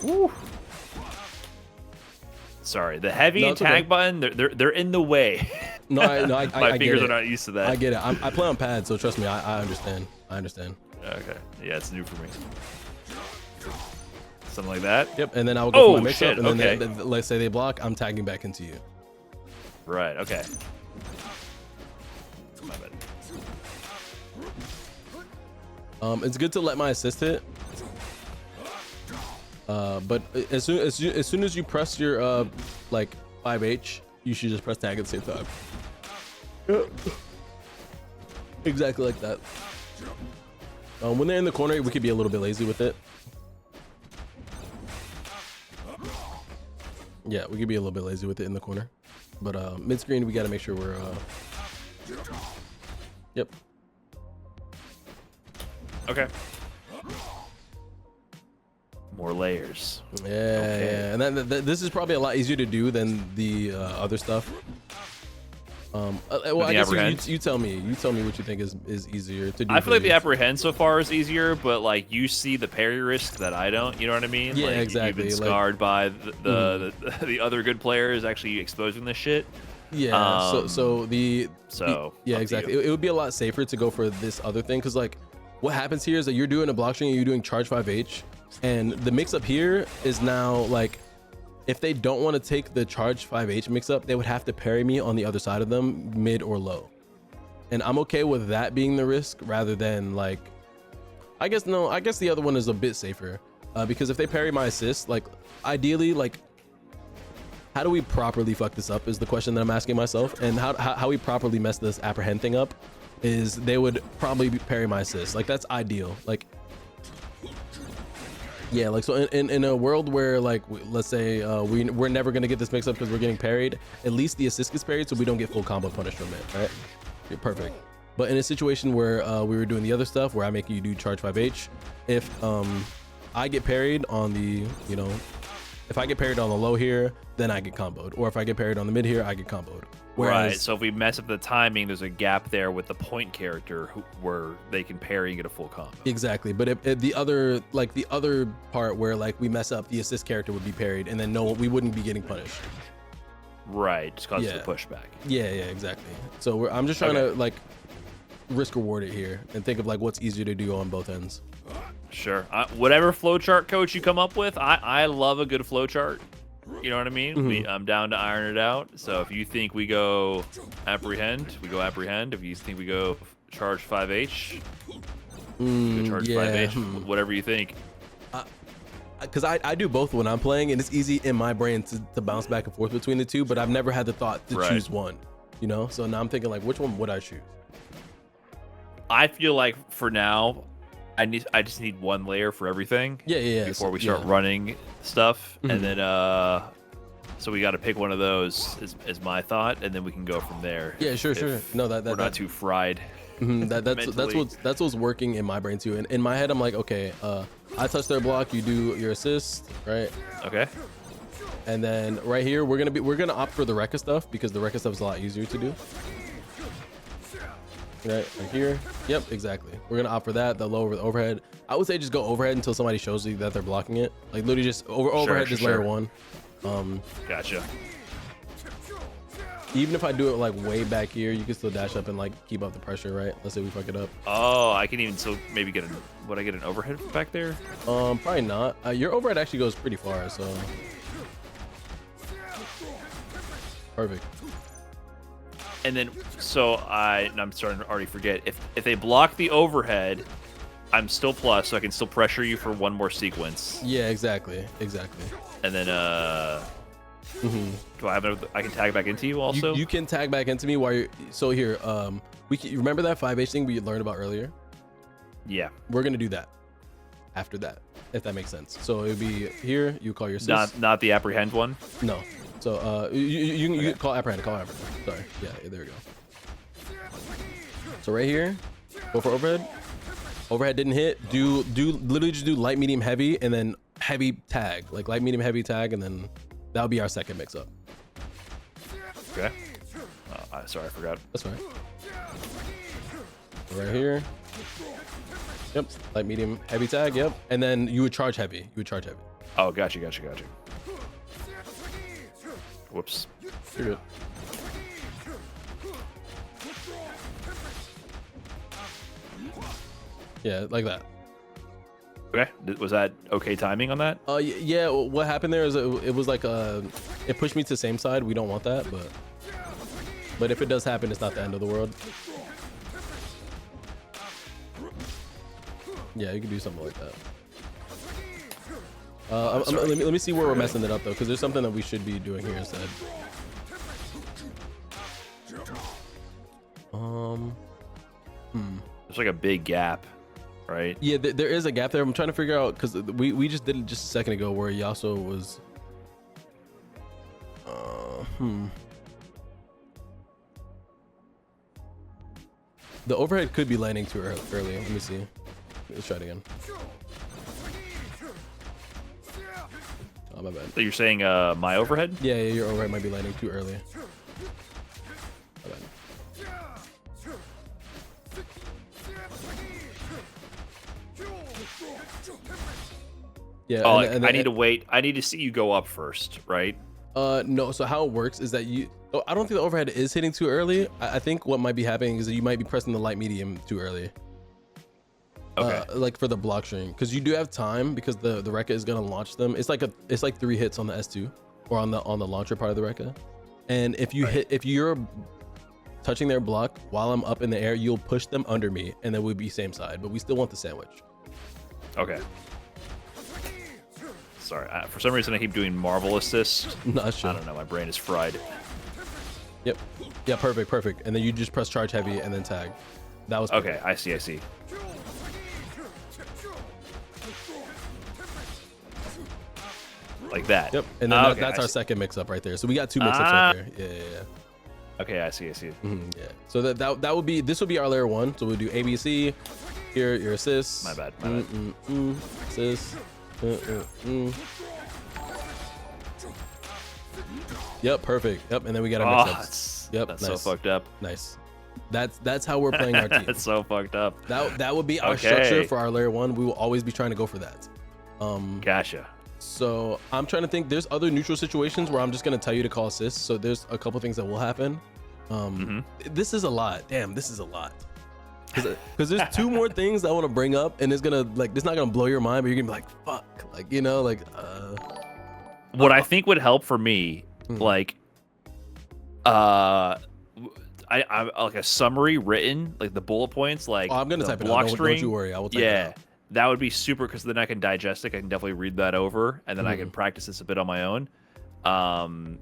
Woo. Sorry, the heavy and tag button, they're in the way. No, My fingers are not used to that. I get it. I play on pad, so trust me, I understand. I understand. Okay, yeah, it's new for me. Something like that. Yep, and then I will go for my mix shit. up, and then let's say they block, I'm tagging back into you. Right. Okay. My bad. It's good to let my assist hit. But as soon as you press your like 5H, you should just press tag at the same time. Exactly like that. When they're in the corner, we could be a little bit lazy with it. Yeah, we could be a little bit lazy with it in the corner. But mid screen, we got to make sure we're. Yep. Okay. More layers. Yeah, yeah. And this is probably a lot easier to do than the other stuff. Well, I guess you tell me. You tell me what you think is easier to do. I feel like the apprehend so far is easier, but like you see the parry risk that I don't. You know what I mean? Yeah, like, exactly. You've been scarred by the other good players actually exposing this shit. Yeah. Yeah, exactly. It would be a lot safer to go for this other thing, because like what happens here is that you're doing a block string and you're doing charge 5H, and the mix up here is now like, if they don't want to take the charge 5H mix up, they would have to parry me on the other side of them, mid or low. And I'm okay with that being the risk rather than like, I guess the other one is a bit safer, because if they parry my assist, like ideally, like how do we properly fuck this up is the question that I'm asking myself. And how we properly mess this apprehend thing up is they would probably parry my assist. Like that's ideal. Like, yeah, like so in a world where like let's say we're never gonna get this mix up because we're getting parried, at least the assist gets parried so we don't get full combo punish from it, right? You're perfect. But in a situation where we were doing the other stuff where I make you do charge 5H, if I get parried on the, you know, if I get parried on the low here, then I get comboed, or if I get parried on the mid here, I get comboed. Whereas, right, so if we mess up the timing, there's a gap there with the point character where they can parry and get a full combo. Exactly, but if the other part where like we mess up, the assist character would be parried, and then we wouldn't be getting punished. Right, just causes the pushback. Yeah, exactly. So I'm just trying to like risk reward it here and think of like what's easier to do on both ends. Sure, whatever flowchart coach you come up with, I love a good flowchart. You know what I mean? I'm down to iron it out. So if you think we go apprehend, we go apprehend. If you think we go charge 5H, we go charge 5H. Whatever you think. Because I do both when I'm playing, and it's easy in my brain to bounce back and forth between the two, but I've never had the thought to choose one, you know? So now I'm thinking like, which one would I choose? I feel like for now, I just need one layer for everything. Yeah. Before we start running stuff, and then so we got to pick one of those is my thought, and then we can go from there. Yeah, sure. No, we're not too fried. That's what's working in my brain too. And in my head, I'm like, okay, I touch their block, you do your assist, right? Okay. And then right here, we're gonna opt for the Rekka stuff because the Rekka stuff is a lot easier to do. Right here. Yep, exactly. We're gonna opt for that, the low over the overhead. I would say just go overhead until somebody shows you that they're blocking it. Like literally just overhead is layer one. Gotcha. Even if I do it like way back here, you can still dash up and like keep up the pressure, right? Let's say we fuck it up. Oh, I can even still maybe get would I get an overhead back there? Probably not. Your overhead actually goes pretty far, so perfect. And then, so I'm starting to already forget. If they block the overhead, I'm still plus, so I can still pressure you for one more sequence. Yeah, exactly. And then, do I have I can tag back into you also? You can tag back into me while you're. So here, remember that 5H thing we learned about earlier? Yeah. We're gonna do that after that, if that makes sense. So it would be here. You call your assist. Not the apprehend one. No. So you call apprehend. Sorry. Yeah, there we go. So right here, go for overhead. Overhead didn't hit. Literally just do light, medium, heavy, and then heavy tag. Like light, medium, heavy tag, and then that'll be our second mix up. Okay. Sorry, I forgot. That's right. Right here. Yep. Light, medium, heavy tag. Yep. And then you would charge heavy. Oh, gotcha. Whoops. You're good. Yeah, like that. Okay. Was that okay timing on that? Yeah. What happened there is it was like it pushed me to the same side. We don't want that, but if it does happen, it's not the end of the world. Yeah, you can do something like that. Let me see where we're messing it up though, because there's something that we should be doing here instead. There's like a big gap, right? Yeah, there is a gap there. I'm trying to figure out because we just did it just a second ago where Yasuo was. The overhead could be landing too early. Let me see. Let's try it again. Oh, my bad. So you're saying my overhead? Yeah, your overhead might be landing too early. My bad. Yeah. Oh, I need to wait. I need to see you go up first, right? No. So how it works is that I don't think the overhead is hitting too early. I think what might be happening is that you might be pressing the light medium too early. Okay. Like for the block string, because you do have time because the Rekka is gonna launch them. It's like 3 hits on the S2 or on the launcher part of the Rekka. And if you're touching their block while I'm up in the air, you'll push them under me, and then we'll be same side, but we still want the sandwich. Okay. Sorry, for some reason I keep doing Marvel assist. Not sure. I don't know. My brain is fried. Yep. Yeah, perfect. And then you just press charge heavy and then tag. That was perfect. Okay. I see. Like that. Yep. And then that's our second mix-up right there. So we got 2 mix-ups right there. Yeah. Okay, I see. Yeah. So that would be, this would be our layer 1. So we'll do ABC. Here, your assists. My bad. Assists. Yep, perfect. Yep, and then we got our mix-ups. Yep, that's nice. so fucked up. Nice. That's how we're playing our team. That's so fucked up. That would be our structure for our layer 1. We will always be trying to go for that. Gotcha. So I'm trying to think. There's other neutral situations where I'm just gonna tell you to call assists. So there's a couple things that will happen. This is a lot. Damn, this is a lot. Because there's 2 more things I want to bring up, and it's gonna it's not gonna blow your mind, but you're gonna be like, fuck, What I think would help for me, I like a summary written, like the bullet points, like I'm gonna type it block out. string. Don't you worry, I will type it out. That would be super, because then I can digest it. I can definitely read that over, and then I can practice this a bit on my own.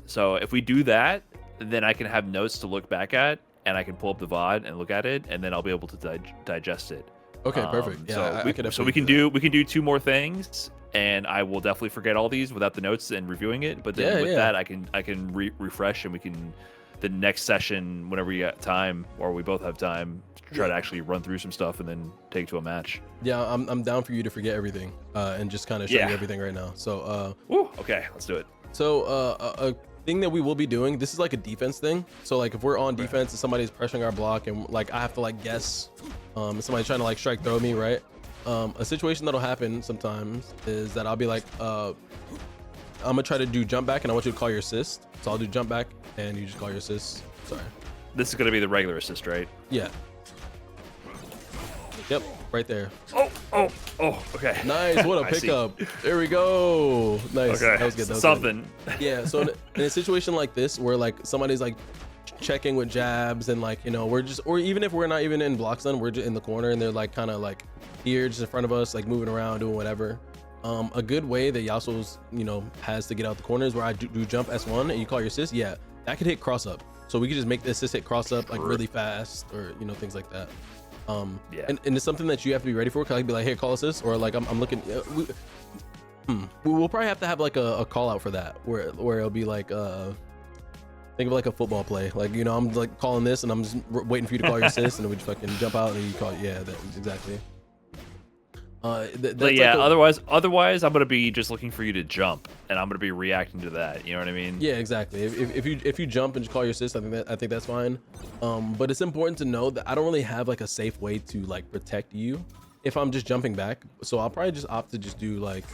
So if we do that, then I can have notes to look back at, and I can pull up the VOD and look at it, and then I'll be able to digest it. Okay, perfect. Yeah, so we can do 2 more things, and I will definitely forget all these without the notes and reviewing it. But then that, I can refresh, and we can, the next session, whenever we got time, or we both have time, try to actually run through some stuff and then take it to a match. Yeah, I'm down for you to forget everything and just kind of show you everything right now. So okay, let's do it. So a thing that we will be doing, this is like a defense thing. So like if we're on defense and somebody's pressuring our block, and like I have to like guess somebody's trying to like strike throw me, right? A situation that'll happen sometimes is that I'll be like, I'm gonna try to do jump back, and I want you to call your assist. So I'll do jump back, and you just call your assist. Sorry. This is gonna be the regular assist, right? Yeah. Yep, right there. Oh, okay. Nice, what a pickup. There we go. Nice. Okay. That was good. That was something. Good. Yeah, so in a situation like this where like somebody's like checking with jabs, and like, we're just, or even if we're not even in block stun, we're just in the corner, and they're like kind of like here just in front of us, like moving around, doing whatever. A good way that Yasuo's, has to get out the corner is where I do jump S1 and you call your assist. Yeah, that could hit cross up. So we could just make the assist hit cross up like really fast, or things like that. And it's something that you have to be ready for. Cause I could be like, hey, call assist, or like I'm looking. We'll probably have to have like a call out for that, where it'll be like think of like a football play, like I'm like calling this, and I'm just waiting for you to call your assist, and then we just fucking jump out and you call it. Yeah, that exactly. But yeah, like otherwise I'm gonna be just looking for you to jump, and I'm gonna be reacting to that. You know what I mean? Yeah, exactly. If you jump and just call your assist, I think that's fine. But it's important to know that I don't really have like a safe way to like protect you if I'm just jumping back. So I'll probably just opt to just do like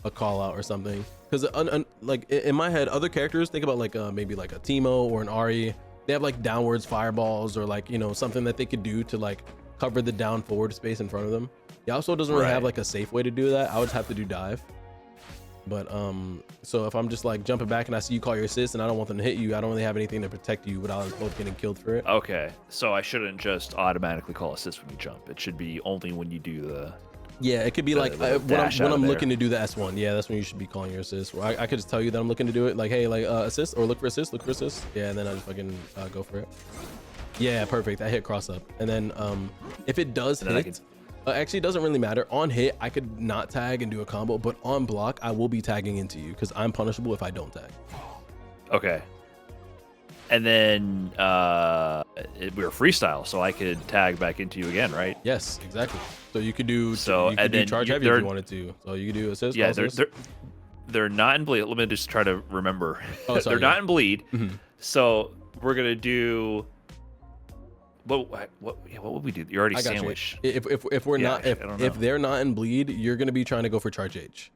a call out or something. Because like in my head, other characters, think about like maybe like a Teemo or an Ari. They have like downwards fireballs, or like something that they could do to like cover the down forward space in front of them. Yasuo doesn't really have like a safe way to do that. I would have to do dive. But so if I'm just like jumping back and I see you call your assist and I don't want them to hit you, I don't really have anything to protect you without us both getting killed for it. Okay, so I shouldn't just automatically call assist when you jump. It should be only when you do the. Yeah, it could be like when I'm looking to do the S1. Yeah, that's when you should be calling your assist. I could just tell you that I'm looking to do it, like, hey, like assist, or look for assist. Yeah, and then I just fucking go for it. Yeah, perfect. I hit cross up, and then if it does hit. Actually, it doesn't really matter. On hit, I could not tag and do a combo, but on block, I will be tagging into you because I'm punishable if I don't tag. Okay. And then we're freestyle, so I could tag back into you again, right? Yes, exactly. So you could do charge heavy if you wanted to. So you could do assist. Yeah, they're not in bleed. Let me just try to remember. Oh, sorry, they're not in bleed. Mm-hmm. So we're gonna do. What would we do? You're already sandwiched. If we're not, if they're not in bleed, you're gonna be trying to go for charge H.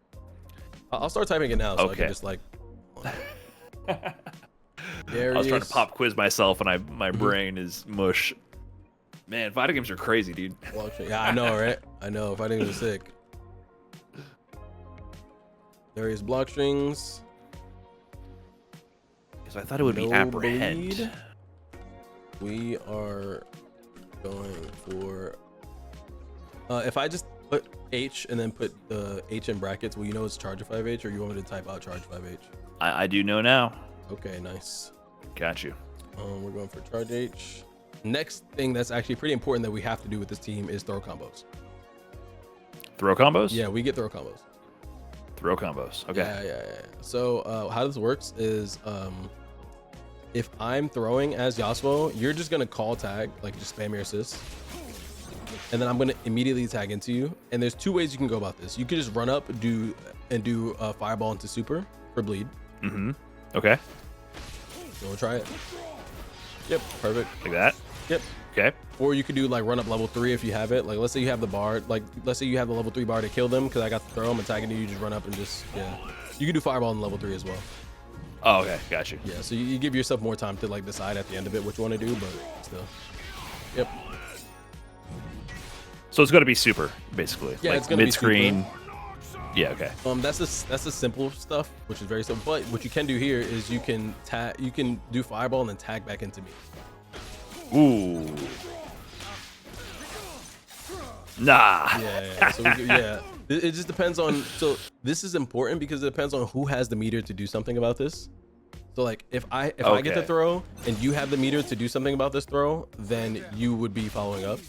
I'll start typing it now, so I can just like. I was trying to pop quiz myself, and my brain is mush. Man, fighting games are crazy, dude. Yeah, I know, right? I know, fighting games are sick. Various block strings. So I thought it would be apprehend. Bleed. We are going for if I just put H and then put the H in brackets. Well, you know it's charge5H, or you want me to type out charge5H? I do know now. Okay, nice. Got you. We're going for charge H. Next thing that's actually pretty important that we have to do with this team is throw combos. Throw combos? Yeah, we get throw combos. Throw combos. Okay. Yeah. So how this works is if I'm throwing as Yasuo, you're just gonna call tag, like just spam your assist, and then I'm gonna immediately tag into you. And there's two ways you can go about this. You could just run up, do fireball into super for bleed. Okay. You wanna try it? Yep, perfect. Like that? Yep. Okay. Or you could do like run up level 3 if you have it. Like let's say you have the bar, like let's say you have the level 3 bar to kill them because I got to throw them and tagging you just run up and just, yeah. You can do fireball in level 3 as well. Oh, okay. Got you. Yeah, so you give yourself more time to like decide at the end of it what you want to do, but still. Yep. So it's going to be super, basically. Yeah, like it's going to be mid-screen. Yeah, okay. That's the simple stuff, which is very simple. But what you can do here is you can do fireball and then tag back into me. Ooh. Nah. Yeah. So yeah. It just depends on. So this is important because it depends on who has the meter to do something about this. So like if I get the throw and you have the meter to do something about this throw, then you would be following up,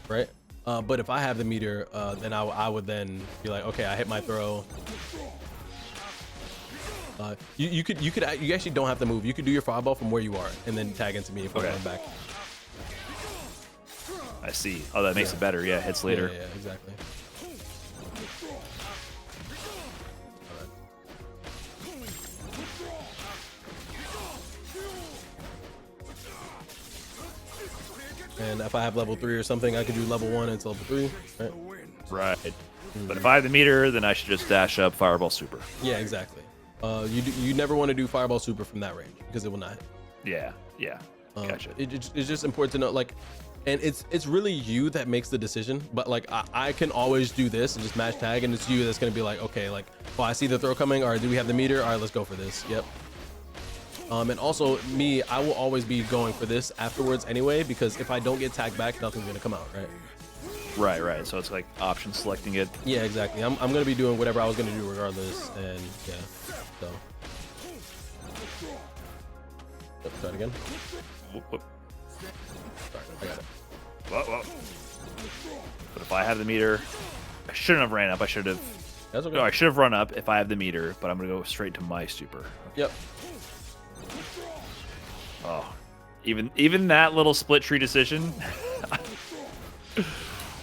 right? But if I have the meter, then I would then be like, okay, I hit my throw. You actually don't have to move. You could do your fireball from where you are and then tag into me if I'm going back. I see. Oh, that makes it better. Yeah, hits later. Yeah, exactly. And if I have level 3 or something, I could do level 1 into level 3. Right. But if I have the meter, then I should just dash up fireball super. Yeah, exactly. You never want to do fireball super from that range because it will not hit. Yeah. Gotcha. It's just important to know, like, and it's really you that makes the decision. But like I can always do this and just match tag, and it's you that's gonna be like, okay, like, oh, I see the throw coming. All right, do we have the meter? All right, let's go for this. Yep. And also me, I will always be going for this afterwards anyway, because if I don't get tagged back, nothing's gonna come out, right? Right. So it's like option selecting it. Yeah, exactly. I'm gonna be doing whatever I was gonna do regardless, and yeah. So. Yep, try it again. Whoop. Sorry, I got it. Whoa. But if I have the meter, I shouldn't have ran up. I should have. That's okay. No, I should have run up if I have the meter, but I'm gonna go straight to my super. Yep. Oh, even that little split tree decision.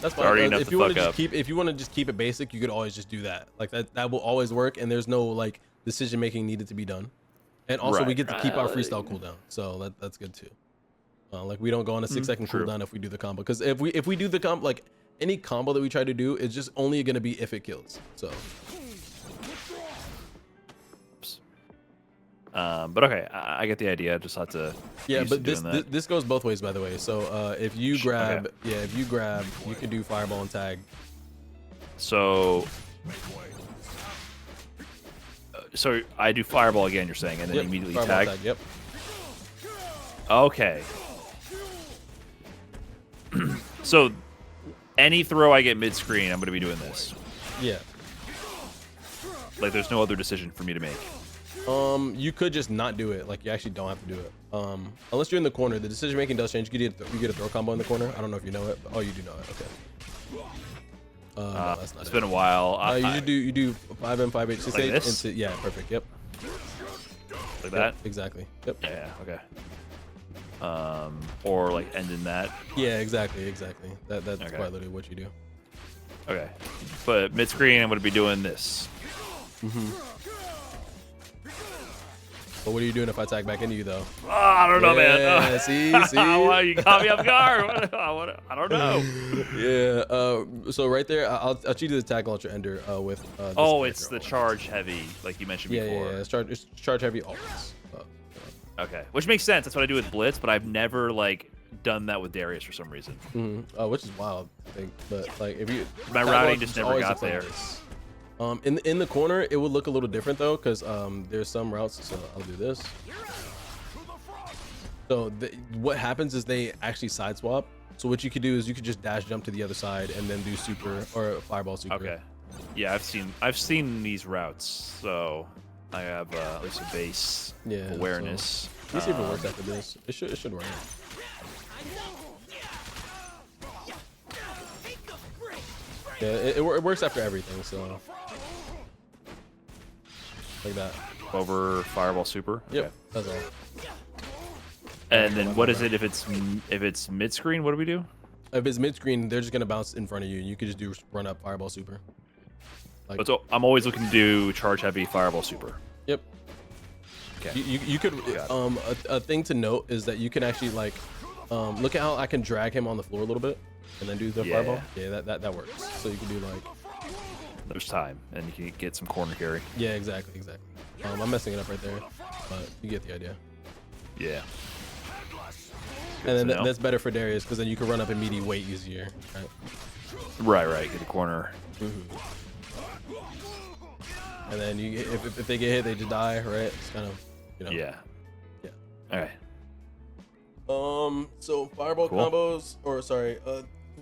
That's fine. If you want to just keep it basic, you could always just do that. Like that will always work, and there's no like decision making needed to be done. And also we get to keep our freestyle cooldown, so that's good too. Like we don't go on a 6-second cooldown if we do the combo, because if we do the combo, like any combo that we try to do, it's just only gonna be if it kills. So. But okay, I get the idea. I just have to. Yeah, but this goes both ways, by the way. So if you grab, you can do fireball and tag. So I do fireball again. You're saying, and then immediately tag. Yep. Okay. So any throw I get mid-screen, I'm going to be doing this. Yeah. Like there's no other decision for me to make. You could just not do it. Like you actually don't have to do it. Unless you're in the corner, the decision making does change. You get a throw combo in the corner. I don't know if you know it. Oh, you do know it. Okay. No, that's not it's been a while. You do 5M, 5H, 6H. Like this? Yeah, perfect. Yep. Like that? Exactly. Yep. Yeah. Okay. Or like ending that. Yeah, exactly. That's quite literally what you do. Okay. But mid screen, I'm gonna be doing this. But what are you doing if I tag back into you though? Oh, I don't know, man. See. Well, you caught me off guard. I don't know. Yeah. So right there, I'll cheat to the tag launcher ender with. It's the charge heavy, like you mentioned before. Yeah. It's charge heavy always. Okay, which makes sense. That's what I do with Blitz, but I've never like done that with Darius for some reason. Which is wild, I think. But like if you, my routing just never got there. In the corner, it would look a little different though, because there's some routes. So I'll do this. So what happens is they actually side swap. So what you could do is you could just dash jump to the other side and then do super or fireball super. Okay. Yeah, I've seen these routes, so I have at least a base awareness. So, let's see if it works after this. It should work. Yeah, it works after everything, so like that. Over fireball super. Yep, okay. that's all. And then what is it if it's mid screen? What do we do? If it's mid screen, they're just gonna bounce in front of you. You could just do run up fireball super. Like, so I'm always looking to do charge heavy fireball super. Yep. Okay. You could a thing to note is that you can actually like look at how I can drag him on the floor a little bit and then do the fireball. Yeah, that works. So you can do like there's time and you can get some corner carry. Yeah, exactly. I'm messing it up right there, but you get the idea. Yeah. And then that's better for Darius because then you can run up and meaty way easier. Right. Get the corner. And then if they get hit, they just die, right? It's kind of, Yeah. All right. So fireball combos, or sorry,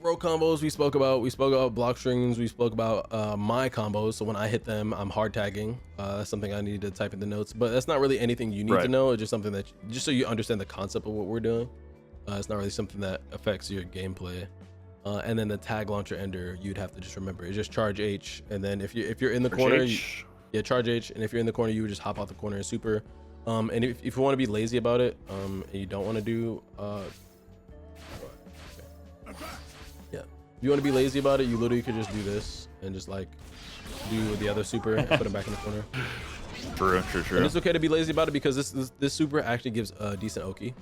throw combos we spoke about. We spoke about block strings. We spoke about my combos. So when I hit them, I'm hard tagging. That's something I need to type in the notes, but that's not really anything you need to know. It's just something that just so you understand the concept of what we're doing. It's not really something that affects your gameplay. And then the tag launcher ender, you'd have to just remember it's just charge H, and then if you're in the corner, charge H, and if you're in the corner, you would just hop out the corner and super. And if you want to be lazy about it, and you don't want to do, if you want to be lazy about it, you literally could just do this and just like do the other super and put it back in the corner. True. And it's okay to be lazy about it because this super actually gives a decent Oki.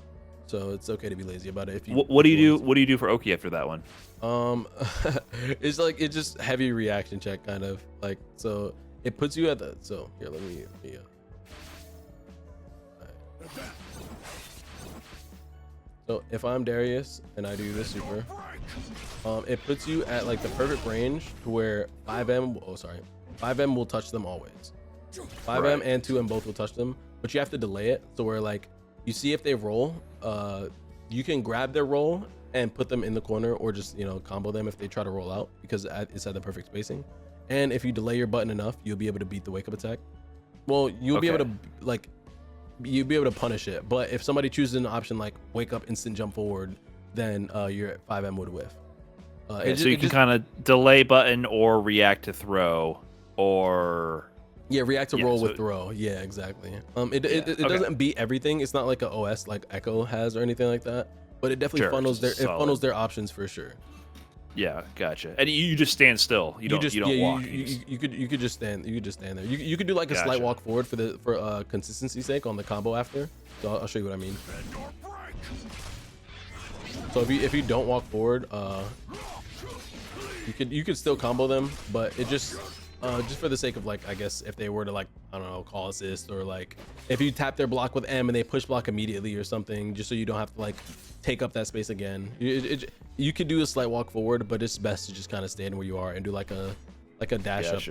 So it's okay to be lazy about it. If you, what do you do? What do you do for Oki after that one? It's like it's just heavy reaction check kind of like, so it puts you at the, so here let me So if I'm Darius and I do this super, it puts you at like the perfect range to where 5M will touch them always. 5M and 2M both will touch them, but you have to delay it. So where like you see if they roll, you can grab their roll and put them in the corner, or just combo them if they try to roll out because it's at the perfect spacing. And if you delay your button enough, you'll be able to beat the wake up attack. Well, you'll be able to like. You'll be able to punish it, but if somebody chooses an option like wake up instant jump forward, then your 5M would whiff. So you can kind of delay button or react to throw, or react to roll with throw. Yeah, exactly. It doesn't beat everything. It's not like an OS like Echo has or anything like that, but it definitely funnels their options for sure. Yeah, gotcha. And you just stand still. You don't walk. You could just stand. You could just stand there. You could do like a slight walk forward for consistency's sake on the combo after. So I'll show you what I mean. So if you don't walk forward, you could still combo them, but it just for the sake of like, I guess if they were to like, I don't know, call assist, or like if you tap their block with M and they push block immediately or something, just so you don't have to like take up that space again. You could do a slight walk forward, but it's best to just kind of stand where you are and do like a dash up.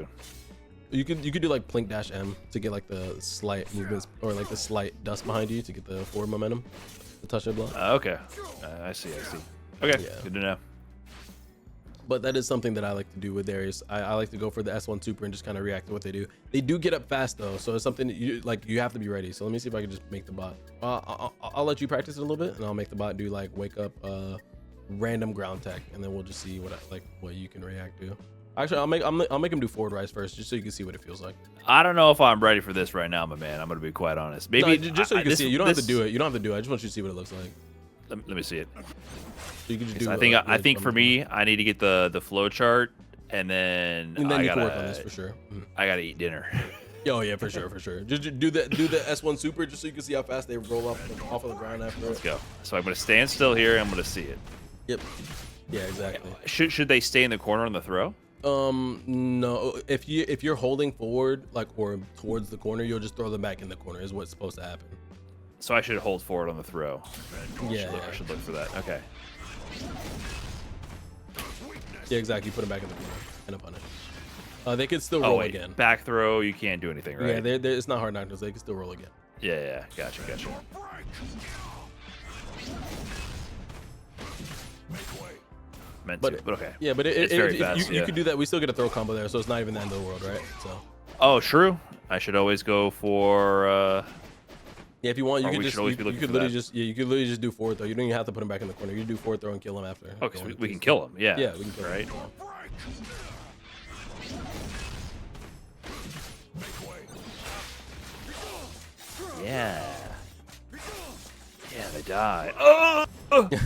You could do like plink dash M to get like the slight movements or like the slight dust behind you to get the forward momentum to touch their block. Okay, I see. Okay, good to know. But that is something that I like to do with Darius. I like to go for the S1 super and just kind of react to what they do. They do get up fast though, so it's something that you have to be ready. So let me see if I can just make the bot. I'll let you practice it a little bit, and I'll make the bot do like wake up random ground tech, and then we'll just see what you can react to. Actually, I'll make him do forward rise first, just so you can see what it feels like. I don't know if I'm ready for this right now, my man. I'm gonna be quite honest. Maybe just so you can see it. You don't have to do it. You don't have to do it. I just want you to see what it looks like. Let me see it. So you can just do. I think for me, I need to get the flow chart, and then you can work on this for sure. I gotta eat dinner. Oh yeah, for sure. Just do the S1 super, just so you can see how fast they roll off of the ground after. Let's go. So I'm gonna stand still here. I'm gonna see it. Yep. Yeah, exactly. Should they stay in the corner on the throw? No. If you're holding forward or towards the corner, you'll just throw them back in the corner. Is what's supposed to happen. So I should hold forward on the throw. I should look for that. Okay. Yeah, exactly. You put them back in the corner and a punish. They could still roll again. Back throw, you can't do anything, right? Yeah, it's not hard knockdowns. They can still roll again. Yeah. Gotcha. meant to, but okay. Yeah, but it's very fast. You could do that. We still get a throw combo there, so it's not even the end of the world, right? So. Oh, true. I should always go for. Yeah, if you want, you could literally just do forward throw. You don't even have to put him back in the corner. You can do forward throw and kill him after. Oh, because we can kill him. Yeah. Yeah, we can kill him. Yeah. Yeah, they die. Oh! Okay.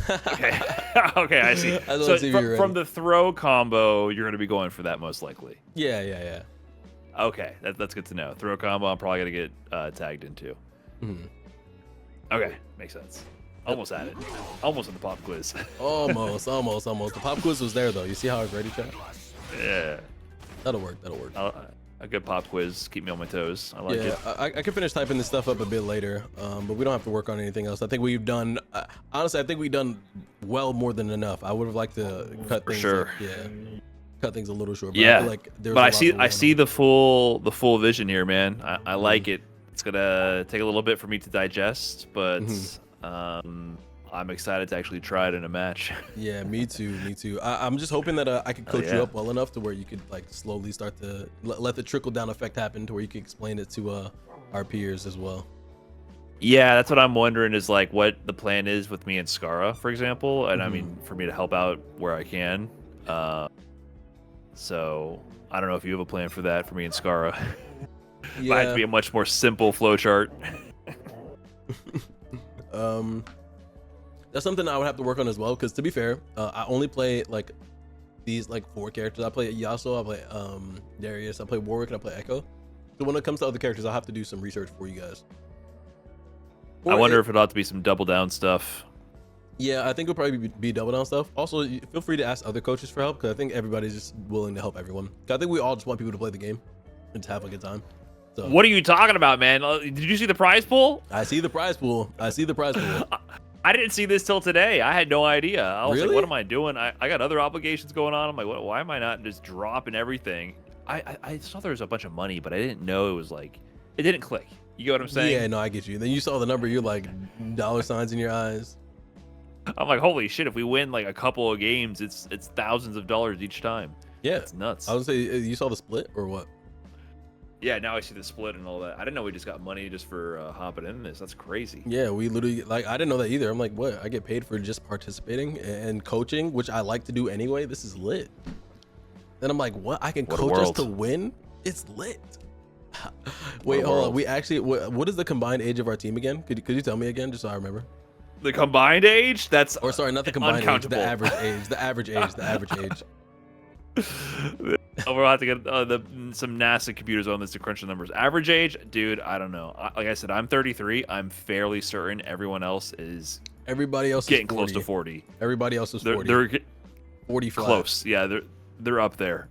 Okay, I see. So from the throw combo, you're going to be going for that most likely. Yeah. Okay, that's good to know. Throw combo, I'm probably going to get tagged into. Mm-hmm. Okay, makes sense. Almost at it. Almost in the pop quiz. almost. The pop quiz was there, though. You see how I've ready, chat? Yeah. That'll work. A good pop quiz. Keep me on my toes. I like it. I can finish typing this stuff up a bit later, but we don't have to work on anything else. I think we've done, honestly, I think we've done well more than enough. I would have liked to cut things. For sure. Cut things a little short. But yeah. I feel like but I see the full vision here, man. I like it. It's gonna take a little bit for me to digest, but I'm excited to actually try it in a match. Yeah, me too. I'm just hoping that I could coach you up well enough to where you could like slowly start to let the trickle down effect happen to where you can explain it to our peers as well. Yeah, that's what I'm wondering is like what the plan is with me and Skara, for example, and I mean for me to help out where I can. So I don't know if you have a plan for that for me and Skara. Yeah. Might have to be a much more simple flowchart. That's something I would have to work on as well, because to be fair, I only play like these like 4 characters. I play Yasuo, I play Darius, I play Warwick, and I play Echo. So when it comes to other characters, I'll have to do some research for you guys. I wonder if it ought to be some double down stuff. Yeah, I think it'll probably be double down stuff. Also, feel free to ask other coaches for help, because I think everybody's just willing to help everyone. I think we all just want people to play the game and to have a good time. So. What are you talking about, man? Did you see the prize pool? I see the prize pool. I didn't see this till today. I had no idea. I was really? like, what am I doing? I got other obligations going on. I'm like, why am I not just dropping everything? I saw there was a bunch of money, but I didn't know it was like, it didn't click. You get what I'm saying? Yeah, no, I get you. Then you saw the number, you're like dollar signs in your eyes. I'm like, holy shit, if we win like a couple of games, it's thousands of dollars each time. Yeah. It's nuts. I would say, you saw the split or what? Yeah, now I see the split and all that. I didn't know we just got money just for hopping in this. That's crazy. Yeah, we literally, like, I didn't know that either. I'm like, what? I get paid for just participating and coaching, which I like to do anyway. This is lit. Then I'm like, what? I can coach us to win? It's lit. Wait, hold on. We actually, what is the combined age of our team again? Could you tell me again, just so I remember? The combined age? That's or sorry, not the combined age. The average age. The average age. We'll have to get some NASA computers on this to crunch the numbers. Average age, dude, I don't know. Like I said, I'm 33. I'm fairly certain everybody else is getting close to 40. Everybody else is 40. They're 45. Close. Yeah, they're up there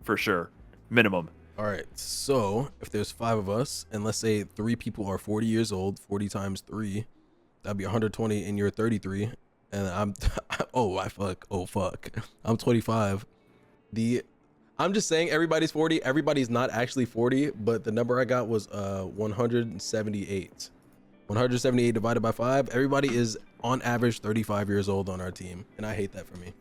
for sure. Minimum. All right. So if there's 5 of us, and let's say 3 people are 40 years old, 40 times 3, that'd be 120, and you're 33, and I'm fuck. I'm 25. I'm just saying everybody's 40. Everybody's not actually 40, but the number I got was 178. 178 divided by 5. Everybody is on average 35 years old on our team, and I hate that for me.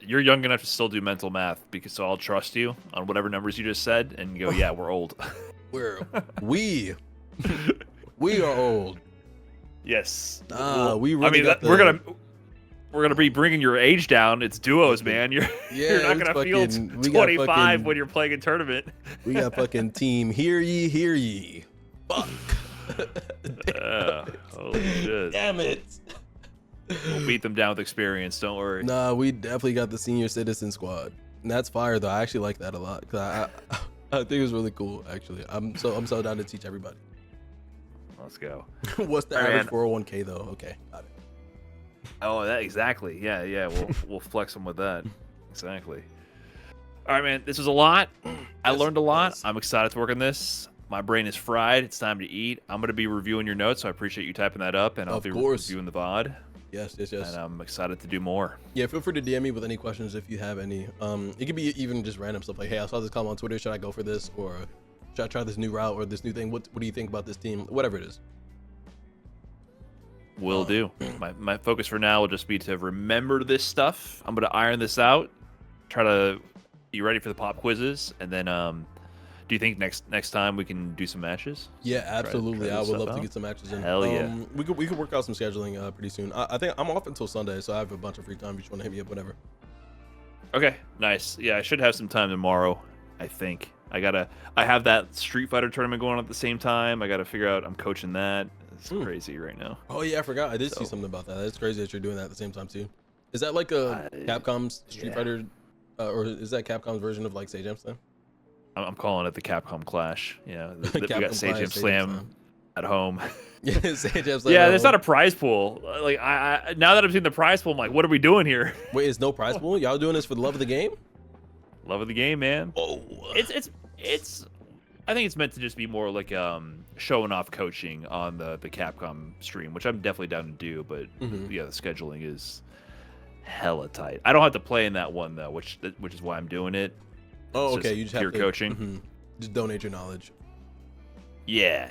You're young enough to still do mental math, so I'll trust you on whatever numbers you just said and go, yeah, we're old. we are old. Yes. We're gonna be bringing your age down. It's duos, man. You're not gonna feel 25 when you're playing a tournament. We got fucking team. Hear ye. Fuck. Holy shit. Damn it. We'll beat them down with experience. Don't worry. Nah, we definitely got the senior citizen squad, and that's fire though. I actually like that a lot because I think it was really cool. Actually, I'm so down to teach everybody. Let's go. What's the average 401k though? Okay, got it. Oh, that exactly. Yeah. We'll flex them with that. Exactly. All right, man. This was a lot. I learned a lot. I'm excited to work on this. My brain is fried. It's time to eat. I'm gonna be reviewing your notes, so I appreciate you typing that up, and I'll be reviewing the VOD. Yes. And I'm excited to do more. Yeah, feel free to DM me with any questions if you have any. It could be even just random stuff like, hey, I saw this comment on Twitter. Should I go for this, or should I try this new route or this new thing? What do you think about this team? Whatever it is. Will do. My focus for now will just be to remember this stuff. I'm gonna iron this out. Try to be ready for the pop quizzes, and then do you think next time we can do some matches? Yeah, absolutely. Try I would love out? to get some matches in. Hell yeah. We could work out some scheduling pretty soon. I think I'm off until Sunday, so I have a bunch of free time. You just want to hit me up whenever. Okay, nice. Yeah, I should have some time tomorrow. I think I have that Street Fighter tournament going on at the same time. I gotta figure out. I'm coaching that. It's crazy right now. Oh yeah, I forgot. I did see something about that. It's crazy that you're doing that at the same time too. Is that like a Capcom's Street Fighter, or is that Capcom's version of like BoxJam Slam? I'm calling it the Capcom Clash. Yeah, we got BoxJam Slam Slam at home. Yeah, BoxJam Slam. Yeah, there's not a prize pool. Like I now that I'm seeing the prize pool, I'm like, what are we doing here? Wait, is no prize pool? Y'all doing this for the love of the game? Love of the game, man. Oh, it's. I think it's meant to just be more like showing off coaching on the Capcom stream, which I'm definitely down to do. But yeah, the scheduling is hella tight. I don't have to play in that one though, which is why I'm doing it. Oh, okay. You just pure have to coaching. Just donate your knowledge. Yeah,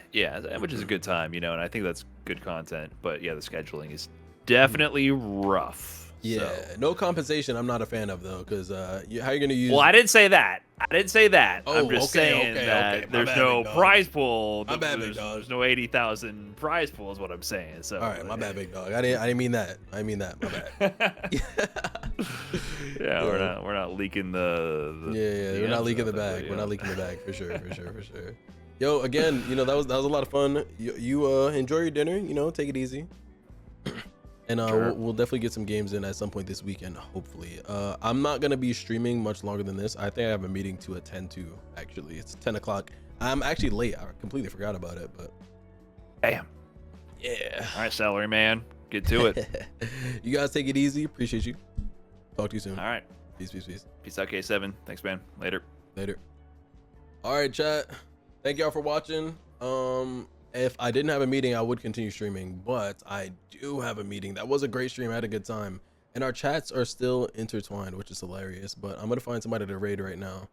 which is a good time, and I think that's good content. But yeah, the scheduling is definitely rough. Yeah, no compensation. I'm not a fan of though, because how you gonna use? Well, I didn't say that. Oh, I'm just saying that there's no prize pool. My bad, big dog. There's no 80,000 prize pool, is what I'm saying. So. All right, my bad, big dog. I didn't mean that. I mean that. My bad. Yeah, we're not leaking the we're not leaking the bag. We're not leaking the bag for sure. Yo, again, that was a lot of fun. You enjoy your dinner. Take it easy. And Sure. we'll definitely get some games in at some point this weekend, hopefully. I'm not going to be streaming much longer than this. I think I have a meeting to attend to, actually. It's 10 o'clock. I'm actually late. I completely forgot about it, but... Damn. Yeah. All right, salary man. Get to it. You guys take it easy. Appreciate you. Talk to you soon. All right. Peace. Peace out, K7. Thanks, man. Later. All right, chat. Thank y'all for watching. If I didn't have a meeting, I would continue streaming, but I do have a meeting. That was a great stream. I had a good time, and our chats are still intertwined, which is hilarious. But I'm gonna find somebody to raid right now.